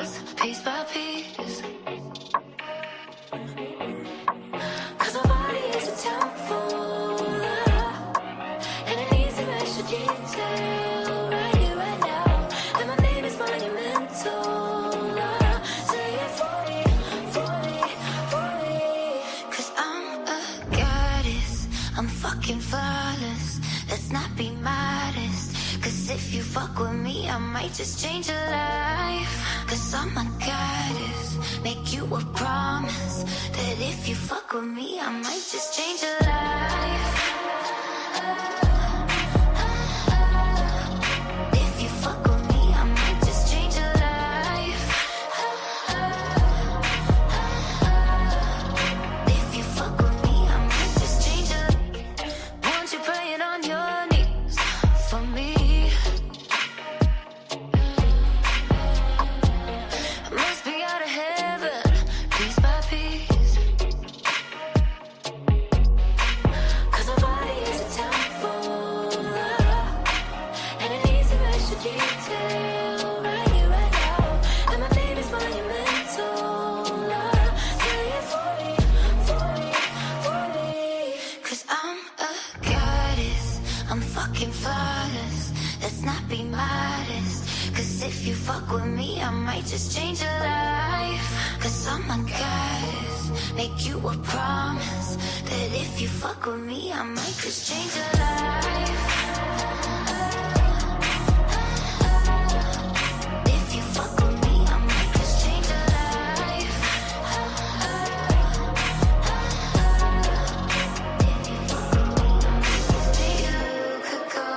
falls piece by piece. Cause my body is a temple, and it needs some extra detail. Right here, right now, and my name is monumental. Say it for me, for me, for me. Cause I'm a goddess, I'm fucking flawless. Let's not be modest. Cause if you fuck with me, I might just change your life. Cause I'm a goddess, make you a promise that if you fuck with me, I might just change your life. If you fuck with me, I might just change your life. If you fuck with me, I might just change your life. Want you praying on your knees for me. Must be out of heaven, piece by piece. Cause my body is a temple, and it needs some extra detail. Right here, right now, and my name is monumental. Say it for me, for me, for me. Cause I'm a goddess, I'm fucking flawless. Let's not be modest. Cause if you fuck with me, I might just change your life. Cause I'm a goddess, make you a promise that if you fuck with me, I might just change your life. If you fuck with me, I might just change your life. You could go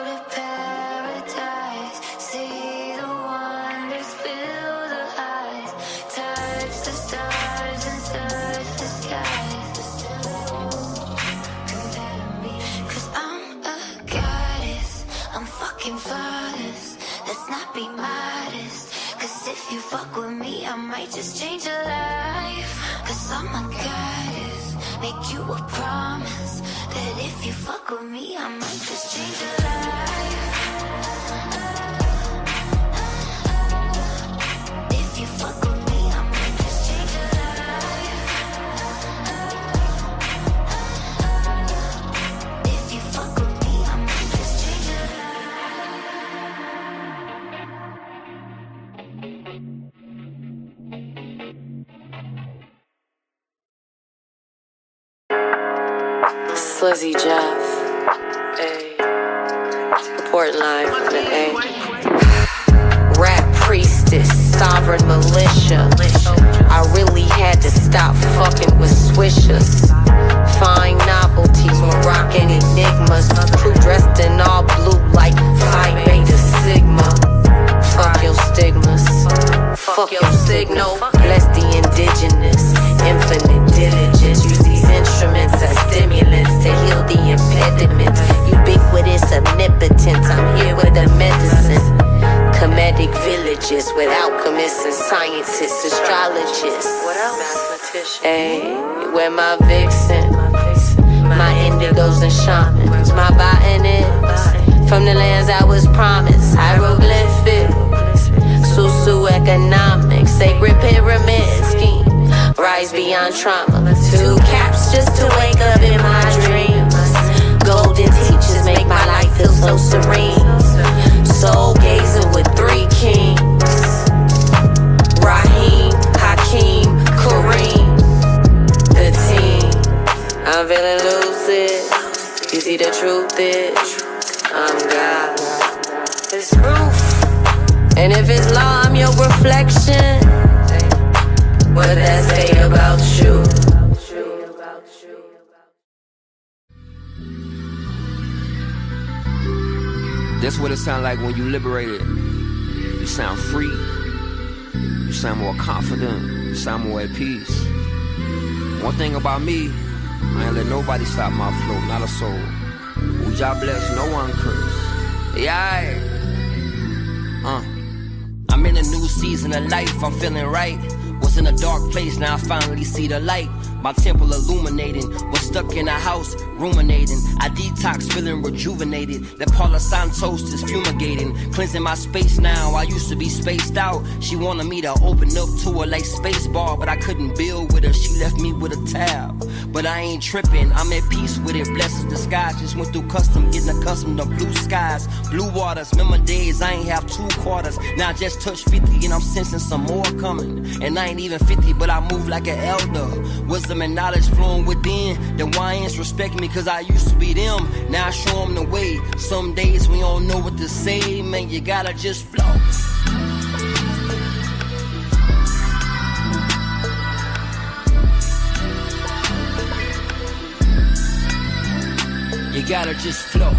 to paradise, see the wonders, feel the highs, touch the stars and search the skies. Cause I'm a goddess, I'm fucking flawless. Let's not be modest. Cause if you fuck with me, I might just change your life. Cause I'm a goddess, make you a promise that if you fuck with me, I might just change your life. If you fuck with me, I might just change your life. If you fuck with me, I might just change your Slizzy Jeff, ayy. Reporting live from the A. Rap priestess, sovereign militia. I really had to stop fucking with swishers. Fine novelties, Moroccan enigmas. Crew dressed in all blue like Phi Beta Sigma. Fuck your stigmas, fuck your signal. Bless the indigenous, infinite diligence. Use these instruments as stimulants to heal the impediments. Ubiquitous omnipotence, I'm here with a medicine. Comedic villages with alchemists and scientists, astrologists. What else? Mathematicians. Hey, where my vixen, my indigos and shamans, my botanists, from the lands I was promised. Hieroglyphic, socioeconomic, sacred pyramid scheme. Rise beyond trauma. 2 caps just to wake up in my dreams. Golden teachers make my life feel so serene. Soul gazing with 3 kings. Raheem, Hakeem, Kareem. The team. I'm feeling lucid. You see the truth is, I'm God. It's proof. And if it's law, I'm your reflection. What that say about you? That's what it sounds like when you liberated. You sound free. You sound more confident. You sound more at peace. One thing about me, I ain't let nobody stop my flow, not a soul. Who y'all bless, no one curse. Yeah. I'm in a new season of life, I'm feeling right. Was in a dark place, now I finally see the light. my temple illuminating. Was stuck in a house, ruminating. I detox, feeling rejuvenated. That Paula Santos is fumigating, cleansing my space now. I used to be spaced out. She wanted me to open up to her like space bar, but I couldn't build with her. She left me with a tab, but I ain't tripping. I'm at peace with it. Blessings disguise. Just went through custom, getting accustomed to blue skies, blue waters. Remember days I ain't have 2 quarters. Now I just touched 50 and I'm sensing some more coming. And I ain't even 50, but I move like an elder. Wisdom and knowledge flowing within. The YNs respect me cause I used to be them. Now I show them the way. Some days we don't know what to say. Man, you gotta just flow. You gotta just flow.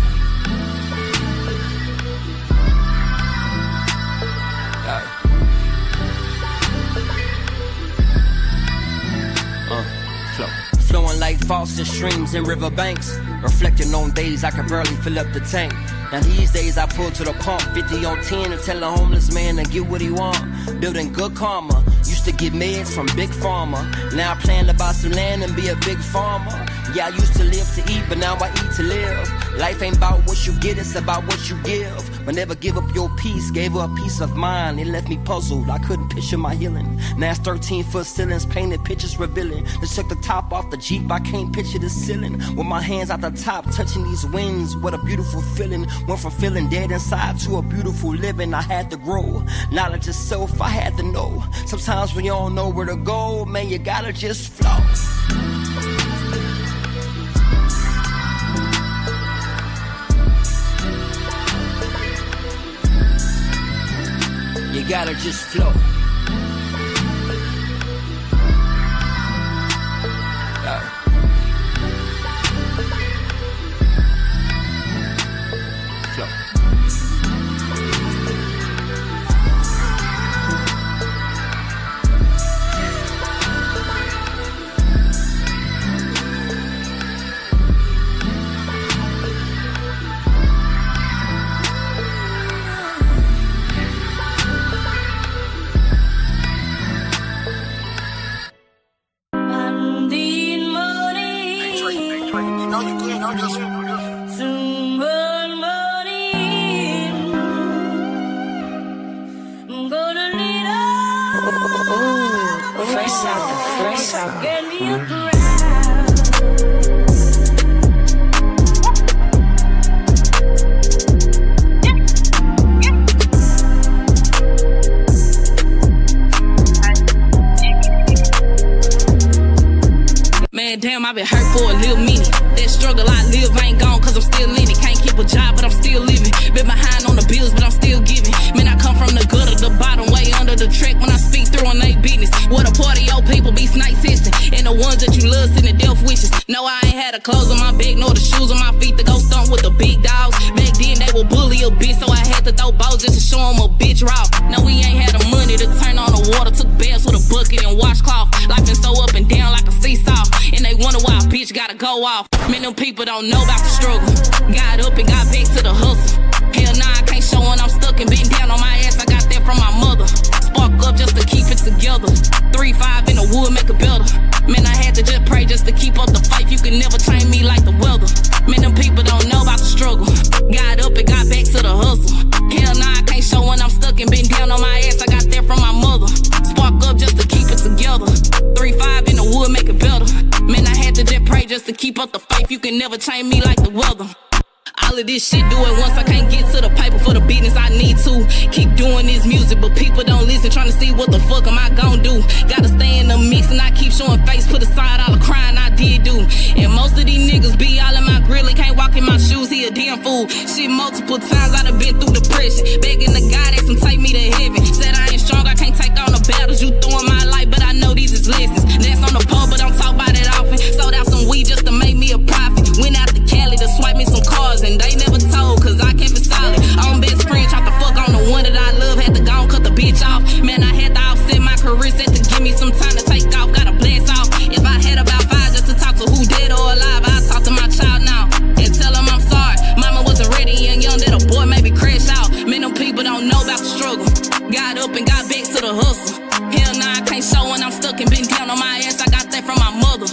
Flow. Flowing like faucet streams in riverbanks. Reflecting on days I could barely fill up the tank. Now these days I pull to the pump, 50 on 10 and tell a homeless man to get what he want. Building good karma. Used to get meds from Big Pharma. Now I plan to buy some land and be a big farmer. Yeah, I used to live to eat, but now I eat to live. Life ain't about what you get, it's about what you give. But never give up your peace, gave her a peace of mind. It left me puzzled, I couldn't picture my healing. Now it's 13-foot ceilings, painted pictures revealing. Just took the top off the Jeep, I can't picture the ceiling. With my hands out the top, touching these wings, what a beautiful feeling. Went from feeling dead inside to a beautiful living. I had to grow, knowledge of self, I had to know. Sometimes when you don't know where to go, man, you gotta just flow. You gotta just flow. Flow. Man, damn, I've been hurt for a little minute. That struggle I live ain't gone cause I'm still in it. Can't keep a job, but I'm still living. Been behind on the bills, but I'm still giving. Man, I come from the gutter, the bottom, way under the track when I speak through on they business. What a party, old people be snakes hissing. And the ones that you love send the death wishes. No, I ain't had the clothes on my back, nor the shoes on my feet to go stomp with the big dogs. Back then, they would bully a bitch, so I had to throw balls just to show them a bitch raw. Now we ain't had the money to turn on the water, took baths with a bucket and washcloth. Life been so up and down like a seesaw. And they wonder why a bitch gotta go off. Man, them people don't know about the struggle. Got up and got back to the hustle. Hell nah, I can't show when I'm stuck and been down on my ass. I got that from my mother. Spark up just to keep it together. 3-5 in the wood make it better. Man, I had to just pray just to keep up the fight. You can never train me like the weather. Man, them people don't know about the struggle. Got up and got back to the hustle. Hell nah, I can't show when I'm stuck and been down on my ass. I got that from my mother. Spark up just to keep it together. 3-5 in the wood make it better. Man, I had to just pray just to keep up the faith. You can never train me like the weather. All of this shit, do it once. I can't get to the paper for the business I need to. Keep doing this music, but people don't listen. Trying to see what the fuck am I gon' do. Gotta stay in the mix and I keep showing face. Put aside all the crying I did do. And most of these niggas be all in my grill and can't walk in my shoes. He a damn fool. Shit, multiple times I done been through depression. Begging the God that some take me to heaven. Said I ain't strong, I can't take on the battles you throw in my life, but I know these is lessons. That's on the pole, but don't talk about it often. Sold out some weed just to make me a profit. Went out to Cali to swipe me some cars and they never told, cause I kept it solid. Own best friend, tried to fuck on the one that I love. Had to go and cut the bitch off. Man, I had to offset my career, set to give me some time to take off. Gotta blast off. If I had about 5 just to talk to who dead or alive, I'd talk to my child now and tell him I'm sorry. Mama wasn't ready and young that a boy maybe crash out. Man, them people don't know about the struggle. Got up and got back to the hustle. Hell nah, I can't show when I'm stuck and been down on my ass. I got that from my mother.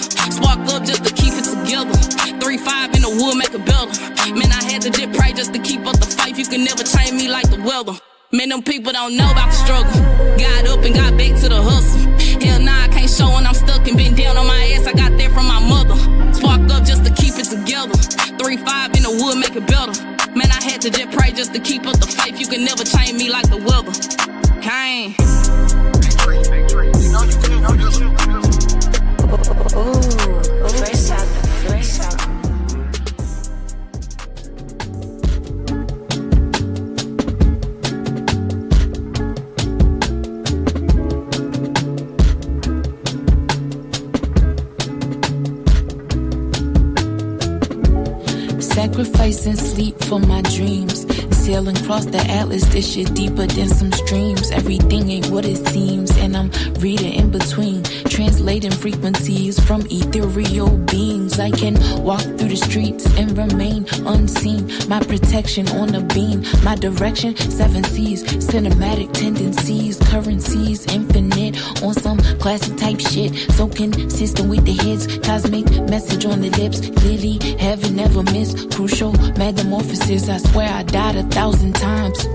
don't know about the struggle. Got up and got back to the hustle. Hell nah, I can't show when I'm stuck and been down on my ass. I got that from my mother. Spark up just to keep it together. 3-5 in the wood, make it better. Man, I had to just pray just to keep up the faith. You can never change me like the weather. Kane. Ooh, fresh out the fresh out. Sacrificing sleep for my dreams. Sailing across the atlas, this shit deeper than some streams. Everything ain't what it seems, and I'm reading in between, translating frequencies from ethereal beings. I can walk through the streets and remain unseen. My protection on a beam, my direction, 7 seas. Cinematic tendencies, currencies, infinite. On some classic type shit, so consistent with the hits. Cosmic message on the lips, clearly heaven never miss. Crucial metamorphosis, I swear I died 1,000 times,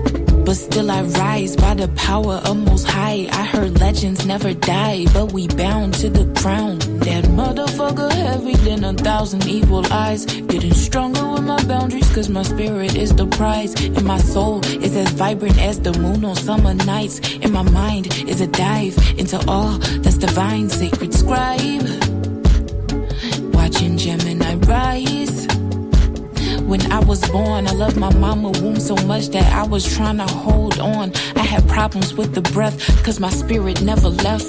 but still I rise by the power of Most High. I heard legends never die, but we bound to the crown. That motherfucker heavy than 1,000 evil eyes. Getting stronger with my boundaries, cause my spirit is the prize. And my soul is as vibrant as the moon on summer nights. And my mind is a dive into all that's divine. Sacred scribe, watching Gemini rise. When I was born, I loved my mama womb so much that I was trying to hold on. I had problems with the breath, cause my spirit never left.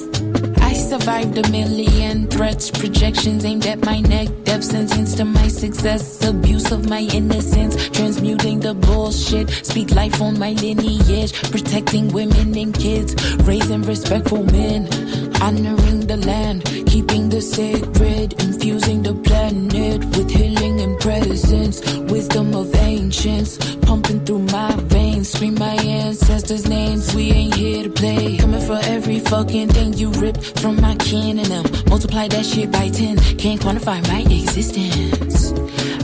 I survived 1,000,000 threats, projections aimed at my neck, death sentence to my success, abuse of my innocence, transmuting the bullshit, speak life on my lineage, protecting women and kids, raising respectful men, honoring the land, keeping the sacred, infusing the planet with healing and presence, wisdom of ancients, pumping through my veins, scream my ancestors' names, we ain't here to play, coming for every fucking thing you ripped from my kin and them, multiply that shit by 10, can't quantify my existence.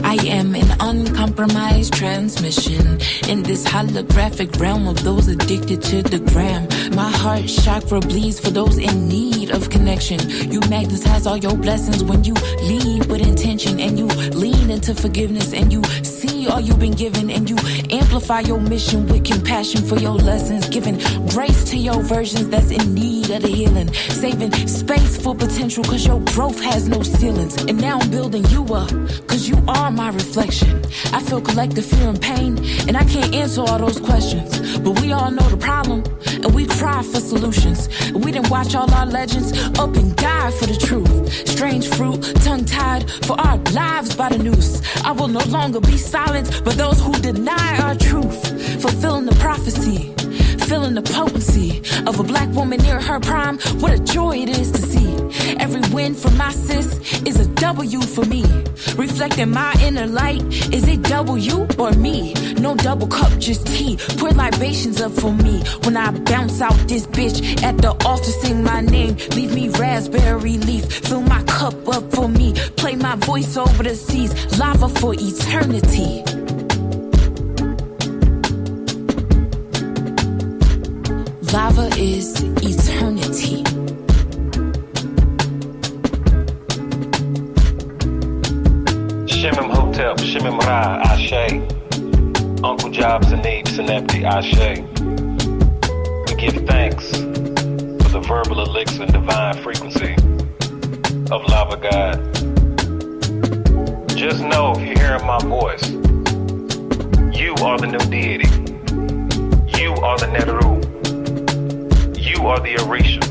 I am an uncompromised transmission in this holographic realm of those addicted to the gram. My heart chakra bleeds for those in need of connection. You magnetize all your blessings when you lead with intention, and you lean into forgiveness, and you see all you've been given, and you amplify your mission with compassion for your lessons, giving grace to your versions that's in need of the healing, saving space for potential cause your growth has no ceilings. And now I'm building you up cause you are my reflection. I feel collective fear and pain, and I can't answer all those questions, but we all know the problem, and we cry for solutions. We didn't watch all our legends up and die for the truth. Strange fruit, tongue-tied for our lives by the noose. I will no longer be silenced by those who deny our truth. Fulfilling the prophecy, feeling the potency of a black woman near her prime. What a joy it is to see. Every win for my sis is a W for me. Reflecting my inner light, is it W or me? No double cup, just tea. Pour libations up for me. When I bounce out this bitch at the altar, sing my name. Leave me raspberry leaf. Fill my cup up for me. Play my voice over the seas. Lava for eternity. Lava is eternity. Shimim Hotep, Shimim Ra, Ashe. Uncle Jobs and Needs and Empty, Ashe. We give thanks for the verbal elixir and divine frequency of Lava God. Just know if you're hearing my voice, you are the new deity. You are the Neteru. You are the Orisha.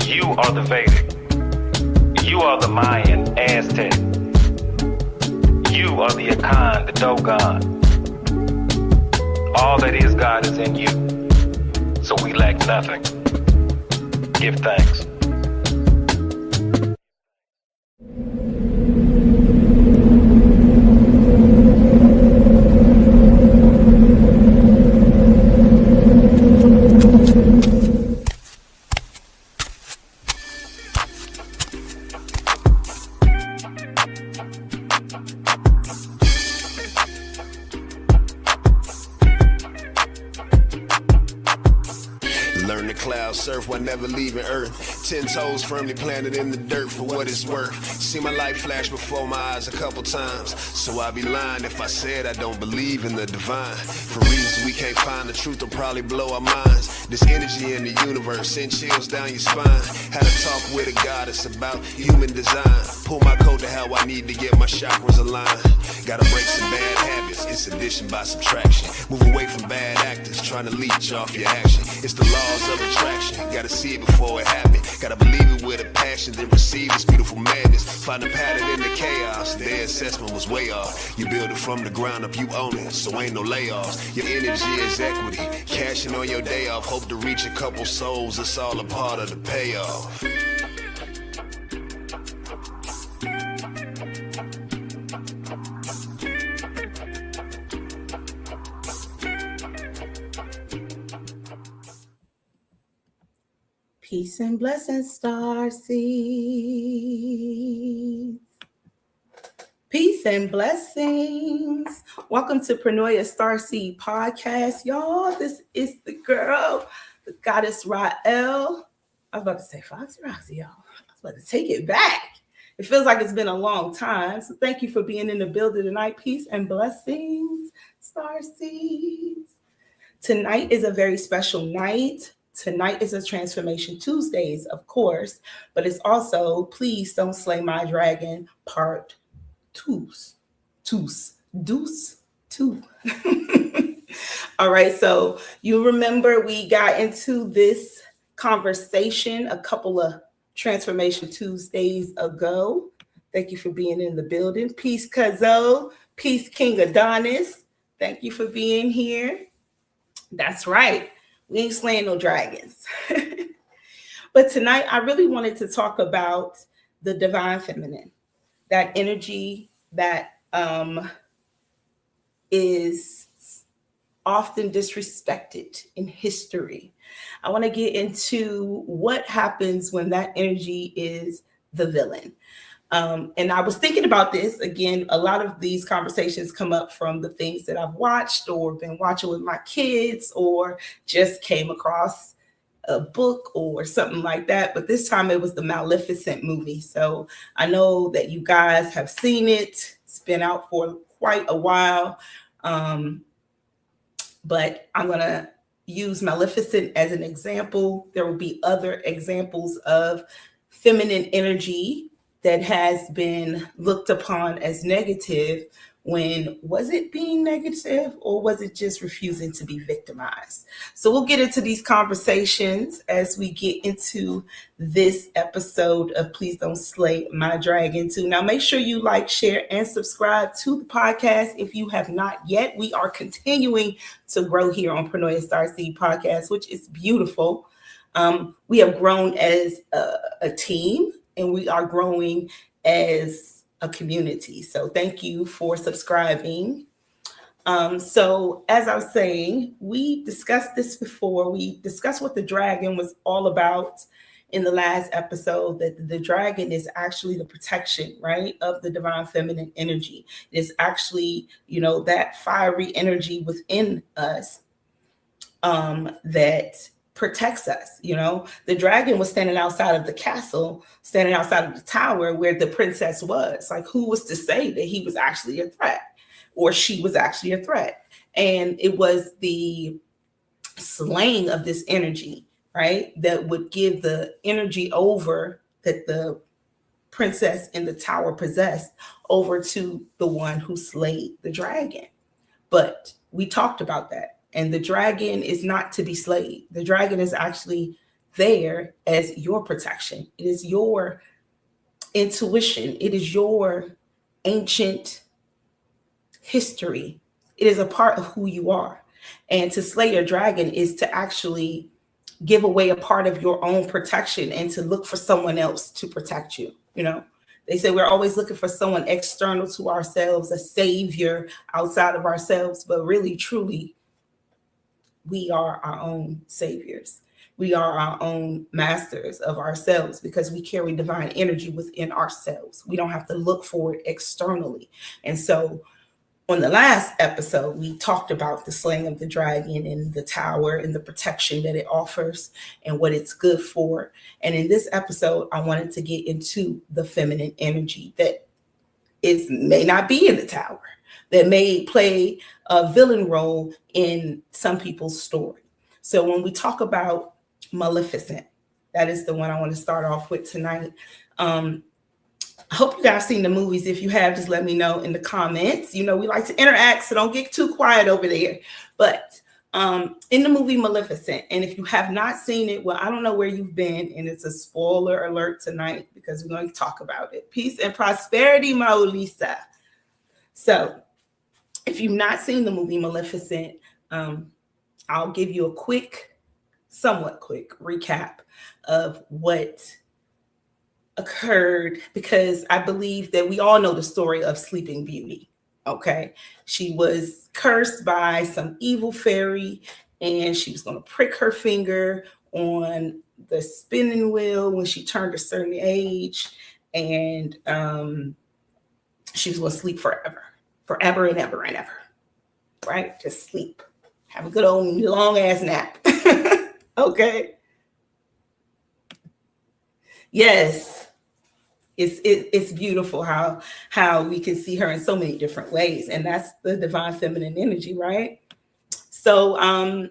You are the Vedic. You are the Mayan, Aztec. You are the Akan, the Dogon. All that is God is in you. So we lack nothing. Give thanks. clouds, surf while never leaving Earth. 10 toes firmly planted in the dirt for what it's worth. See my life flash before my eyes a couple times, so I'd be lying if I said I don't believe in the divine. For reasons we can't find, the truth will probably blow our minds. This energy in the universe send chills down your spine. Had a talk with a goddess about human design. Pull my coat to how I need to get my chakras aligned. Gotta break some bad habits, it's addition by subtraction. Move away from bad actors trying to leech off your action. It's the laws of attraction, gotta see it before it happens. Gotta believe it with a passion, then receive this beautiful madness. Find a pattern in the chaos, their assessment was way off. You build it from the ground up, you own it, so ain't no layoffs. Your energy is equity, cashing on your day off. Hope to reach a couple souls, it's all a part of the payoff. Peace and blessings, star seeds. Peace and blessings. Welcome to Pronoia Star Seed Podcast, y'all. This is the girl, the goddess Rael. I was about to say Foxy Roxy, y'all. I was about to take it back. It feels like it's been a long time. So thank you for being in the building tonight. Peace and blessings, star seeds. Tonight is a very special night. Tonight is a Transformation Tuesdays, of course, but it's also Please Don't Slay My Dragon Part 2. All right, so you remember we got into this conversation a couple of Transformation Tuesdays ago. Thank you for being in the building. Peace, Kazo. Peace, King Adonis. Thank you for being here. That's right. We ain't slaying no dragons. But tonight, I really wanted to talk about the divine feminine, that energy that is often disrespected in history. I want to get into what happens when that energy is the villain. And I was thinking about this again. A lot of these conversations come up from the things that I've watched or been watching with my kids or just came across a book or something like that. But this time it was the Maleficent movie. So I know that you guys have seen it. It's been out for quite a while. But I'm going to use Maleficent as an example. There will be other examples of feminine energy that has been looked upon as negative when was it being negative or was it just refusing to be victimized? So we'll get into these conversations as we get into this episode of Please Don't Slay My Dragon 2. Now make sure you like, share, and subscribe to the podcast if you have not yet. We are continuing to grow here on Pronoia Star Seed Podcast, which is beautiful. We have grown as a team. And we are growing as a community. So thank you for subscribing. So as I was saying, we discussed this before. We discussed what the dragon was all about in the last episode, that the dragon is actually the protection, right, of the divine feminine energy. It is actually, that fiery energy within us that protects us. The dragon was standing outside of the castle, standing outside of the tower where the princess was. Like, who was to say that he was actually a threat or she was actually a threat? And it was the slaying of this energy, right, that would give the energy over that the princess in the tower possessed over to the one who slayed the dragon. But we talked about that. And the dragon is not to be slayed. The dragon is actually there as your protection. It is your intuition. It is your ancient history. It is a part of who you are. And to slay your dragon is to actually give away a part of your own protection and to look for someone else to protect you. They say we're always looking for someone external to ourselves, a savior outside of ourselves, but really, truly, we are our own saviors. We are our own masters of ourselves because we carry divine energy within ourselves. We don't have to look for it externally. And so on the last episode, we talked about the slaying of the dragon and the tower and the protection that it offers and what it's good for. And in this episode, I wanted to get into the feminine energy that may not be in the tower, that may play a villain role in some people's story. So when we talk about Maleficent, that is the one I want to start off with tonight. I hope you guys seen the movies. If you have, just let me know in the comments. You know, we like to interact, so don't get too quiet over there. But in the movie Maleficent, and if you have not seen it, well, I don't know where you've been, and it's a spoiler alert tonight because we're going to talk about it. Peace and prosperity, my Lisa. So if you've not seen the movie Maleficent, I'll give you a somewhat quick recap of what occurred, because I believe that we all know the story of Sleeping Beauty. Okay, she was cursed by some evil fairy, and she was going to prick her finger on the spinning wheel when she turned a certain age, and she was going to sleep forever and ever and ever. Right? Just sleep. Have a good old long ass nap. Okay. Yes. It's beautiful how we can see her in so many different ways. And that's the divine feminine energy, right? So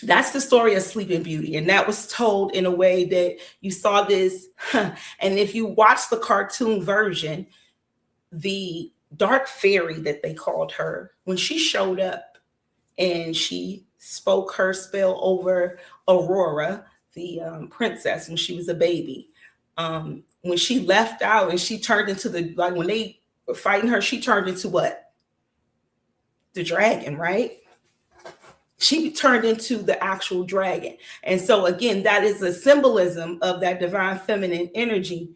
that's the story of Sleeping Beauty. And that was told in a way that you saw this. And if you watch the cartoon version, the dark fairy that they called her, when she showed up and she spoke her spell over Aurora, the princess, when she was a baby, when she left out and she turned into when they were fighting her, she turned into what? The dragon, right? She turned into the actual dragon. And so again, that is a symbolism of that divine feminine energy.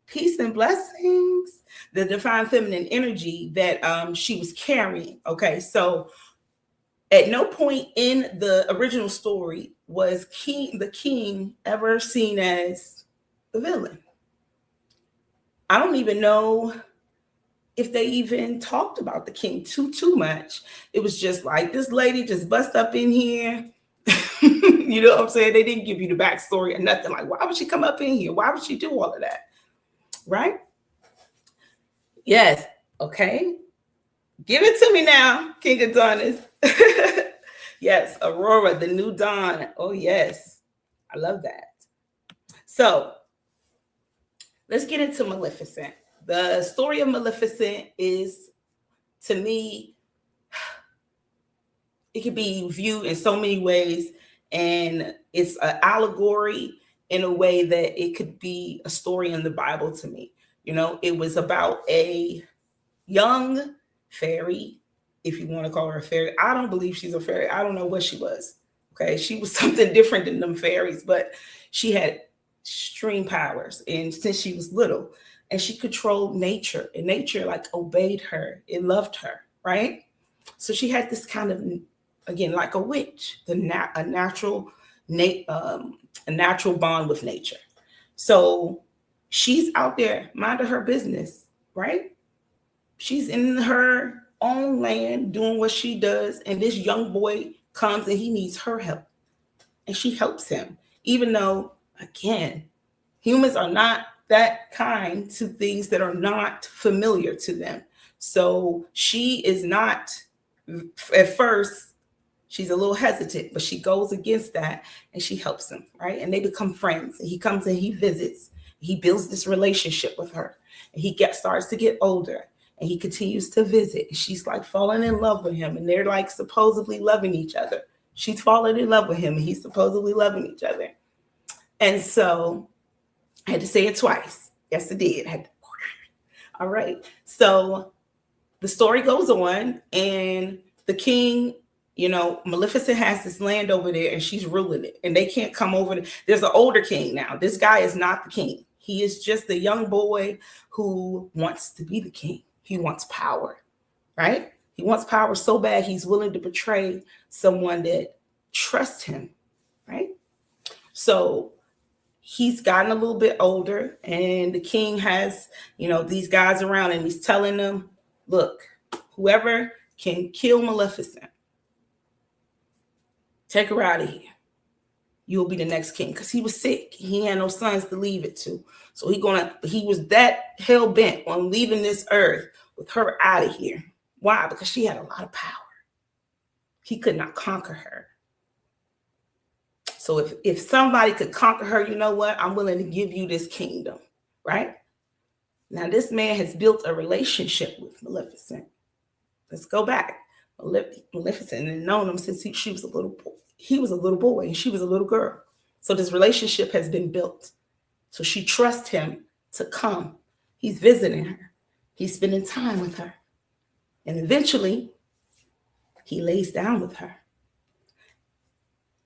Peace and blessings. The divine feminine energy that she was carrying. Okay, so at no point in the original story was the king ever seen as the villain. I don't even know if they even talked about the king too much. It was just like, this lady just bust up in here. You know what I'm saying? They didn't give you the backstory or nothing. Like, why would she come up in here? Why would she do all of that? Right? Yes. Okay. Give it to me now, King Adonis. Yes, Aurora, the new dawn. Oh, yes. I love that. So let's get into Maleficent. The story of Maleficent is, to me, it can be viewed in so many ways, and it's an allegory in a way that it could be a story in the Bible to me. You know, it was about a young fairy, if you want to call her a fairy. I don't believe she's a fairy. I don't know what she was. Okay, she was something different than them fairies, but she had extreme powers, and since she was little, and she controlled nature, and nature like obeyed her, it loved her, right? So she had this kind of, again, like a witch, a natural bond with nature. So she's out there minding her business, right? She's in her own land doing what she does, and this young boy comes and he needs her help, and she helps him, even though, again, humans are not that kind to things that are not familiar to them. So she is not, at first, she's a little hesitant, but she goes against that and she helps him, right? And they become friends. And he comes and he visits. He builds this relationship with her. And he starts to get older, and he continues to visit. She's like falling in love with him, and they're like supposedly loving each other. She's falling in love with him, and he's supposedly loving each other. And so I had to say it twice. Yes, I did. All right. So the story goes on, and the king, you know, Maleficent has this land over there, and she's ruling it, and they can't come over. There's an older king now. This guy is not the king. He is just a young boy who wants to be the king. He wants power, right? He wants power so bad he's willing to betray someone that trusts him, right? So he's gotten a little bit older, and the king has, you know, these guys around, and he's telling them, look, whoever can kill Maleficent, take her out of here. You'll be the next king. Because he was sick. He had no sons to leave it to. So he was that hell-bent on leaving this earth with her out of here. Why? Because she had a lot of power. He could not conquer her. So if somebody could conquer her, you know what? I'm willing to give you this kingdom, right? Now, this man has built a relationship with Maleficent. Let's go back. Maleficent had known him since she was a little boy. He was a little boy and she was a little girl. So this relationship has been built. So she trusts him to come. He's visiting her. He's spending time with her. And eventually, he lays down with her.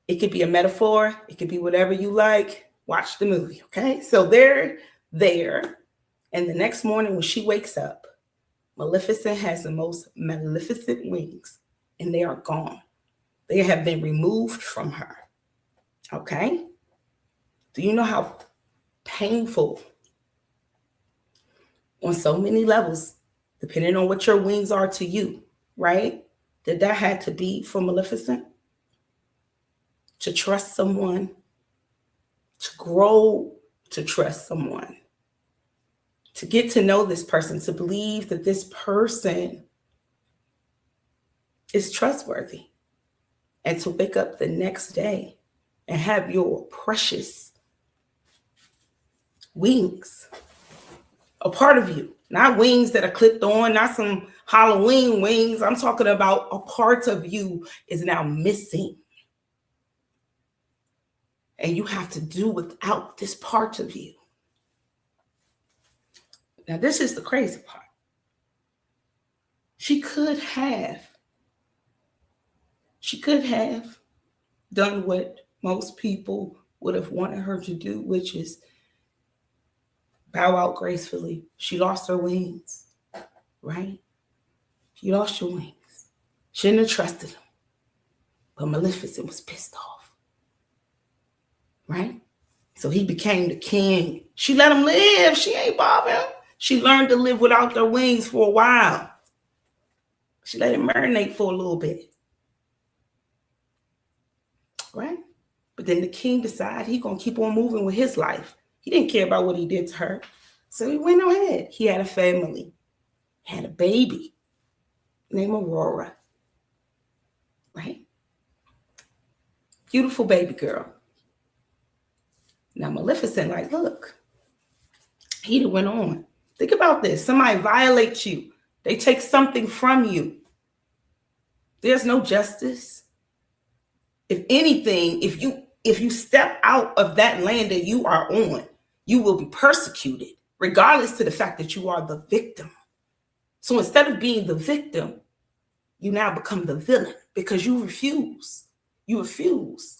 It could be a metaphor. It could be whatever you like. Watch the movie, okay? So they're there. And the next morning when she wakes up, Maleficent has the most magnificent wings, and they are gone. They have been removed from her, okay? Do you know how painful on so many levels, depending on what your wings are to you, right? That had to be for Maleficent? To trust someone, to grow to trust someone, to get to know this person, to believe that this person is trustworthy, and to wake up the next day and have your precious wings a part of you. Not wings that are clipped on, not some Halloween wings. I'm talking about a part of you is now missing. And you have to do without this part of you. Now, this is the crazy part. She could have done what most people would have wanted her to do, which is bow out gracefully. She lost her wings, right? You lost your wings. Shouldn't have trusted him. But Maleficent was pissed off. Right? So he became the king. She let him live. She ain't bothering him. She learned to live without their wings for a while. She let it marinate for a little bit. Right? But then the king decided he's going to keep on moving with his life. He didn't care about what he did to her. So he went ahead. He had a family. Had a baby named Aurora. Right? Beautiful baby girl. Now, Maleficent, like, look, he done went on. Think about this. Somebody violates you. They take something from you. There's no justice. If anything, if you step out of that land that you are on, you will be persecuted, regardless to the fact that you are the victim. So instead of being the victim, you now become the villain because you refuse. You refuse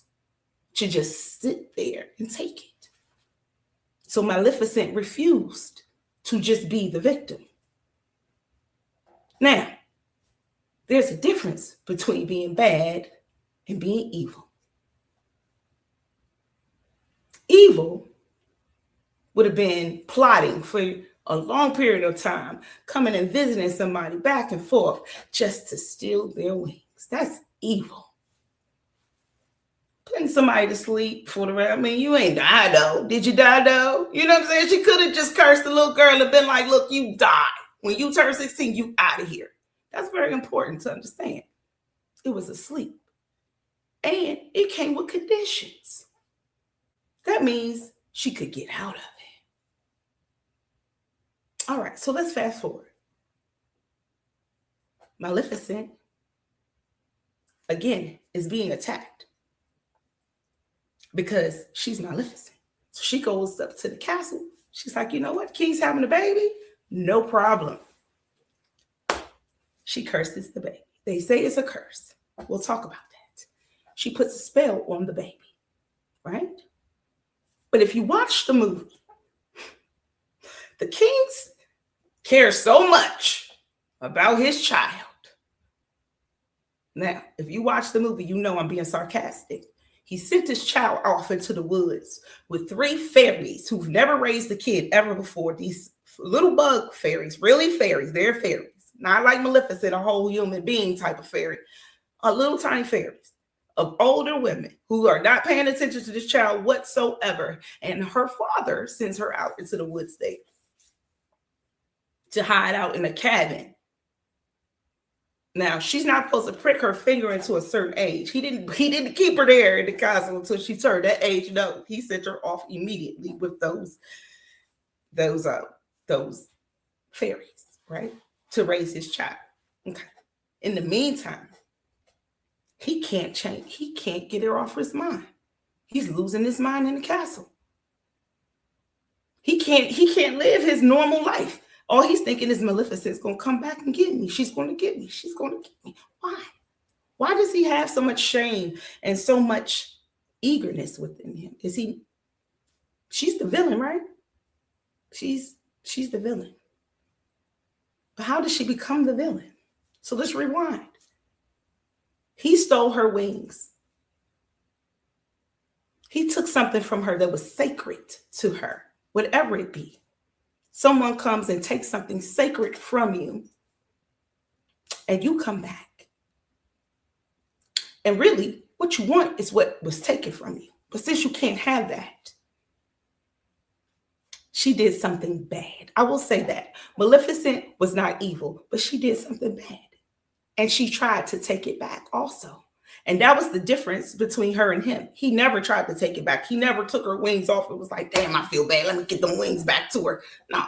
to just sit there and take it. So Maleficent refused to just be the victim. Now, there's a difference between being bad and being evil. Evil would have been plotting for a long period of time, coming and visiting somebody back and forth just to steal their wings. That's evil. Putting somebody to sleep for the rest. I mean, you ain't died though. Did you die though? You know what I'm saying? She could have just cursed the little girl and been like, look, you died. When you turn 16, you out of here. That's very important to understand. It was a sleep. And it came with conditions. That means she could get out of it. All right, so let's fast forward. Maleficent, again, is being attacked because she's Maleficent. So she goes up to the castle. She's like, you know what? King's having a baby. No problem. She curses the baby. They say it's a curse. We'll talk about that. She puts a spell on the baby, right? But if you watch the movie, the king cares so much about his child. Now, if you watch the movie, you know I'm being sarcastic. He sent his child off into the woods with 3 fairies who've never raised a kid ever before. These little bug fairies, really fairies, they're fairies, not like Maleficent, a whole human being type of fairy, a little tiny fairies of older women who are not paying attention to this child whatsoever. And her father sends her out into the woods there to hide out in a cabin. Now, she's not supposed to prick her finger until a certain age. He didn't keep her there in the castle until she turned that age. No, he sent her off immediately with those fairies, right? To raise his child. Okay. In the meantime, he can't change. He can't get her off his mind. He's losing his mind in the castle. He can't live his normal life. All he's thinking is Maleficent's going to come back and get me. She's going to get me. She's going to get me. Why? Why does he have so much shame and so much eagerness within him? She's the villain, right? She's the villain. But how does she become the villain? So let's rewind. He stole her wings. He took something from her that was sacred to her, whatever it be. Someone comes and takes something sacred from you, and you come back. And really, what you want is what was taken from you. But since you can't have that, she did something bad. I will say that. Maleficent was not evil, but she did something bad. And she tried to take it back also. And that was the difference between her and him. He never tried to take it back. He never took her wings off. It was like, damn, I feel bad. Let me get them wings back to her. No.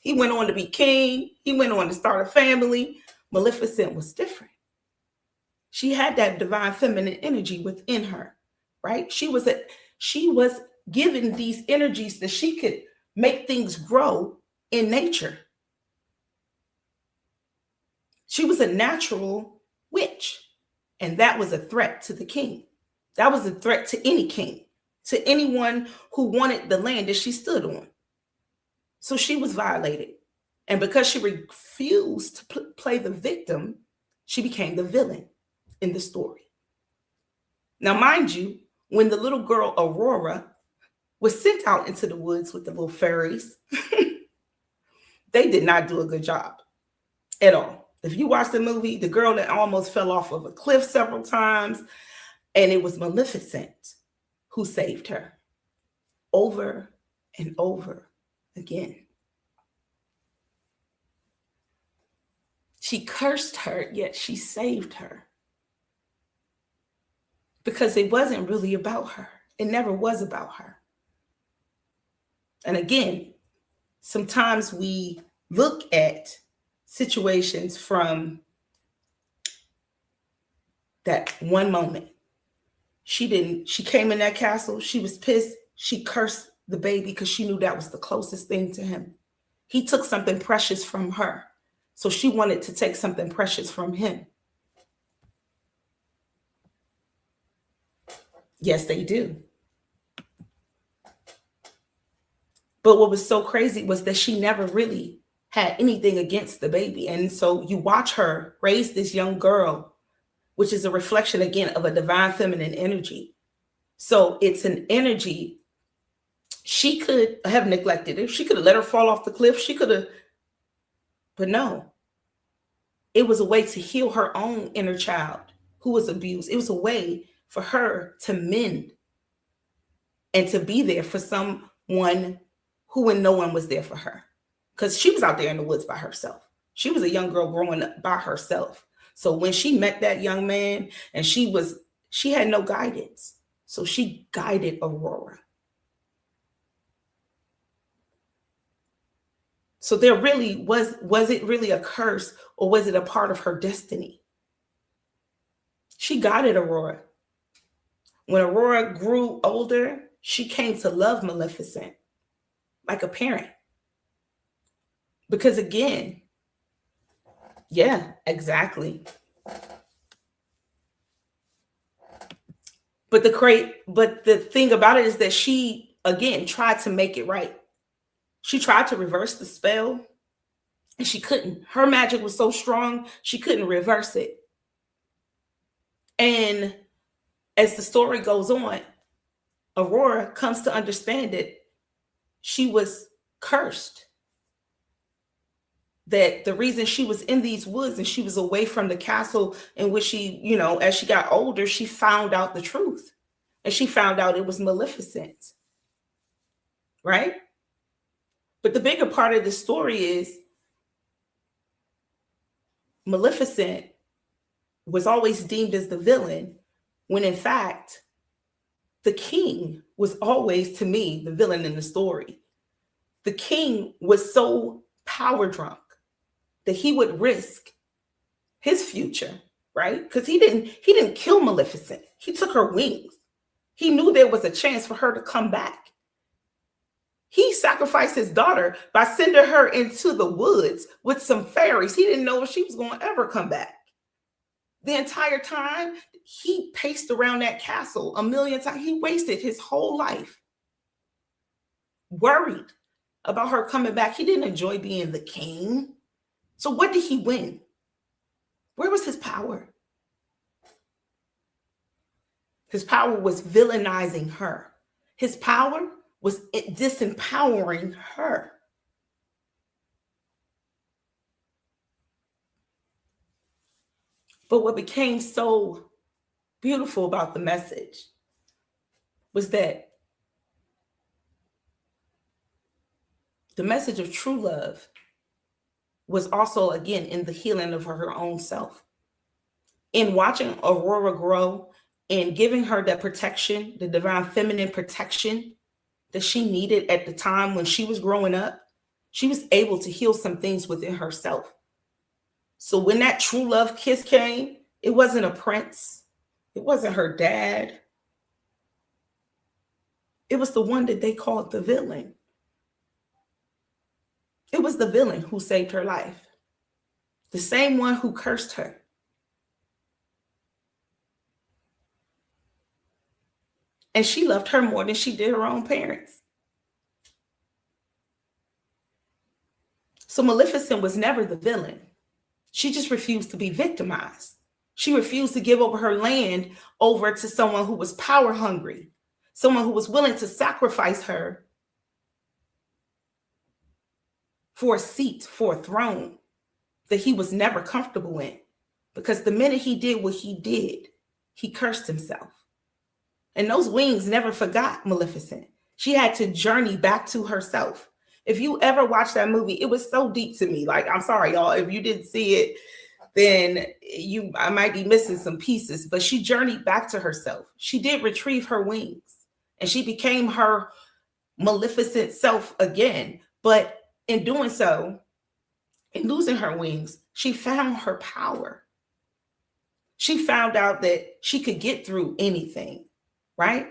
He went on to be king. He went on to start a family. Maleficent was different. She had that divine feminine energy within her, right? She was given these energies that she could make things grow in nature. She was a natural witch. And that was a threat to the king. That was a threat to any king, to anyone who wanted the land that she stood on. So she was violated. And because she refused to play the victim, she became the villain in the story. Now, mind you, when the little girl Aurora was sent out into the woods with the little fairies, they did not do a good job at all. If you watch the movie, the girl that almost fell off of a cliff several times, and it was Maleficent who saved her over and over again. She cursed her, yet she saved her. Because it wasn't really about her. It never was about her. And again, sometimes we look at situations from that one moment. She came in that castle. She was pissed. She cursed the baby because she knew that was the closest thing to him. He took something precious from her. So she wanted to take something precious from him. Yes, they do. But what was so crazy was that she never really had anything against the baby. And so you watch her raise this young girl, which is a reflection, again, of a divine feminine energy. So it's an energy. She could have neglected it. She could have let her fall off the cliff. She could have, but no. It was a way to heal her own inner child who was abused. It was a way for her to mend and to be there for someone who when no one was there for her. Because she was out there in the woods by herself. She was a young girl growing up by herself. So when she met that young man and she had no guidance. So she guided Aurora. So there really was it really a curse or was it a part of her destiny? She guided Aurora. When Aurora grew older, she came to love Maleficent like a parent. Because again, yeah, exactly. But the thing about it is that she, again, tried to make it right. She tried to reverse the spell and she couldn't. Her magic was so strong, she couldn't reverse it. And as the story goes on, Aurora comes to understand that she was cursed that the reason she was in these woods and she was away from the castle in which she, as she got older, she found out the truth. And she found out it was Maleficent. Right? But the bigger part of the story is Maleficent was always deemed as the villain, when in fact, the king was always, to me, the villain in the story. The king was so power drunk that he would risk his future, right? Because he didn't kill Maleficent. He took her wings. He knew there was a chance for her to come back. He sacrificed his daughter by sending her into the woods with some fairies. He didn't know if she was going to ever come back. The entire time, he paced around that castle a million times. He wasted his whole life worried about her coming back. He didn't enjoy being the king. So what did he win? Where was his power? His power was villainizing her. His power was disempowering her. But what became so beautiful about the message was that the message of true love was also, again, in the healing of her own self. In watching Aurora grow and giving her that protection, the divine feminine protection that she needed at the time when she was growing up, she was able to heal some things within herself. So when that true love kiss came, it wasn't a prince. It wasn't her dad. It was the one that they called the villain. It was the villain who saved her life. The same one who cursed her. And she loved her more than she did her own parents. So Maleficent was never the villain. She just refused to be victimized. She refused to give over her land over to someone who was power hungry, someone who was willing to sacrifice her for a seat, for a throne that he was never comfortable in. Because the minute he did what he did, he cursed himself. And those wings never forgot Maleficent. She had to journey back to herself. If you ever watched that movie, it was so deep to me. Like, I'm sorry, y'all. If you didn't see it, then I might be missing some pieces. But she journeyed back to herself. She did retrieve her wings. And she became her Maleficent self again. But in doing so, in losing her wings, she found her power. She found out that she could get through anything. Right?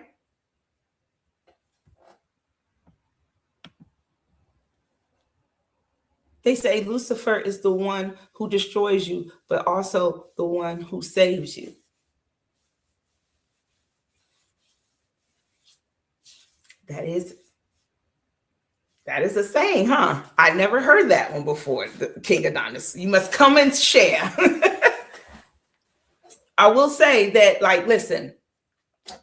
They say Lucifer is the one who destroys you, but also the one who saves you. That is a saying, huh? I never heard that one before, the King Adonis. You must come and share. I will say that, like, listen,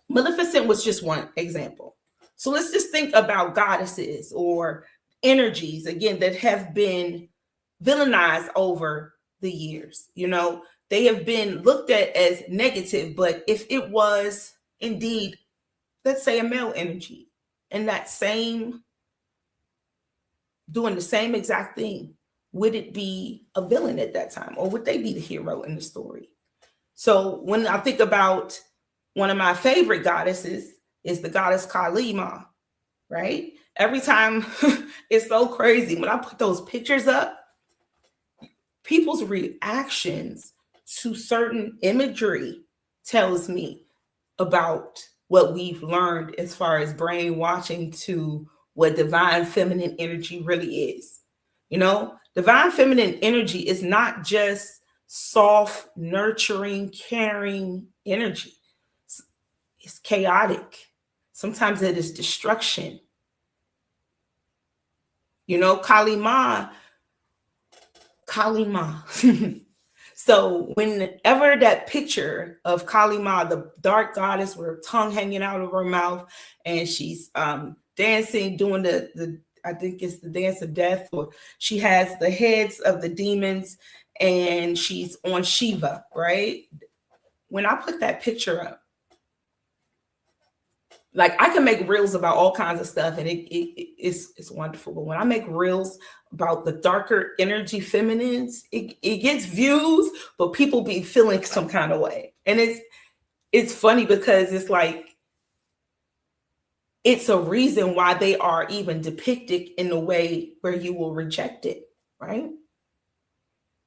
Maleficent was just one example. So let's just think about goddesses or energies, again, that have been villainized over the years. They have been looked at as negative, but if it was indeed, let's say, a male energy and that same, doing the same exact thing, would it be a villain at that time? Or would they be the hero in the story? So when I think about one of my favorite goddesses is the goddess Kali Ma, right? Every time, it's so crazy. When I put those pictures up, people's reactions to certain imagery tells me about what we've learned as far as brainwashing to what divine feminine energy really is. Divine feminine energy is not just soft, nurturing, caring energy. It's chaotic. Sometimes it is destruction. Kali Ma. So whenever that picture of Kali Ma, the dark goddess with her tongue hanging out of her mouth, and she's dancing, doing the I think it's the dance of death, or she has the heads of the demons and she's on Shiva, right? When I put that picture up, like I can make reels about all kinds of stuff and it's wonderful. But when I make reels about the darker energy feminines, it gets views, but people be feeling some kind of way. And it's funny because it's like, it's a reason why they are even depicted in a way where you will reject it, right?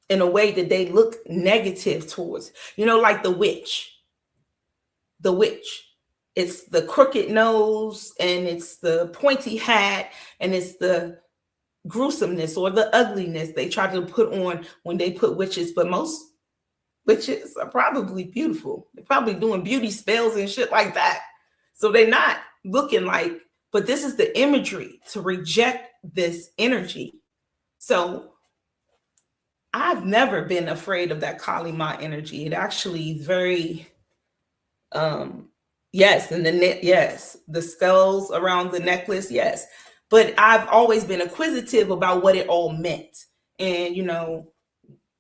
In a way that they look negative towards, like the witch. The witch. It's the crooked nose and it's the pointy hat and it's the gruesomeness or the ugliness they try to put on when they put witches. But most witches are probably beautiful. They're probably doing beauty spells and shit like that. So they're not looking like, but this is the imagery to reject this energy. So I've never been afraid of that Kali Ma energy. It actually is very, yes, and the skulls around the necklace, yes. But I've always been inquisitive about what it all meant. And,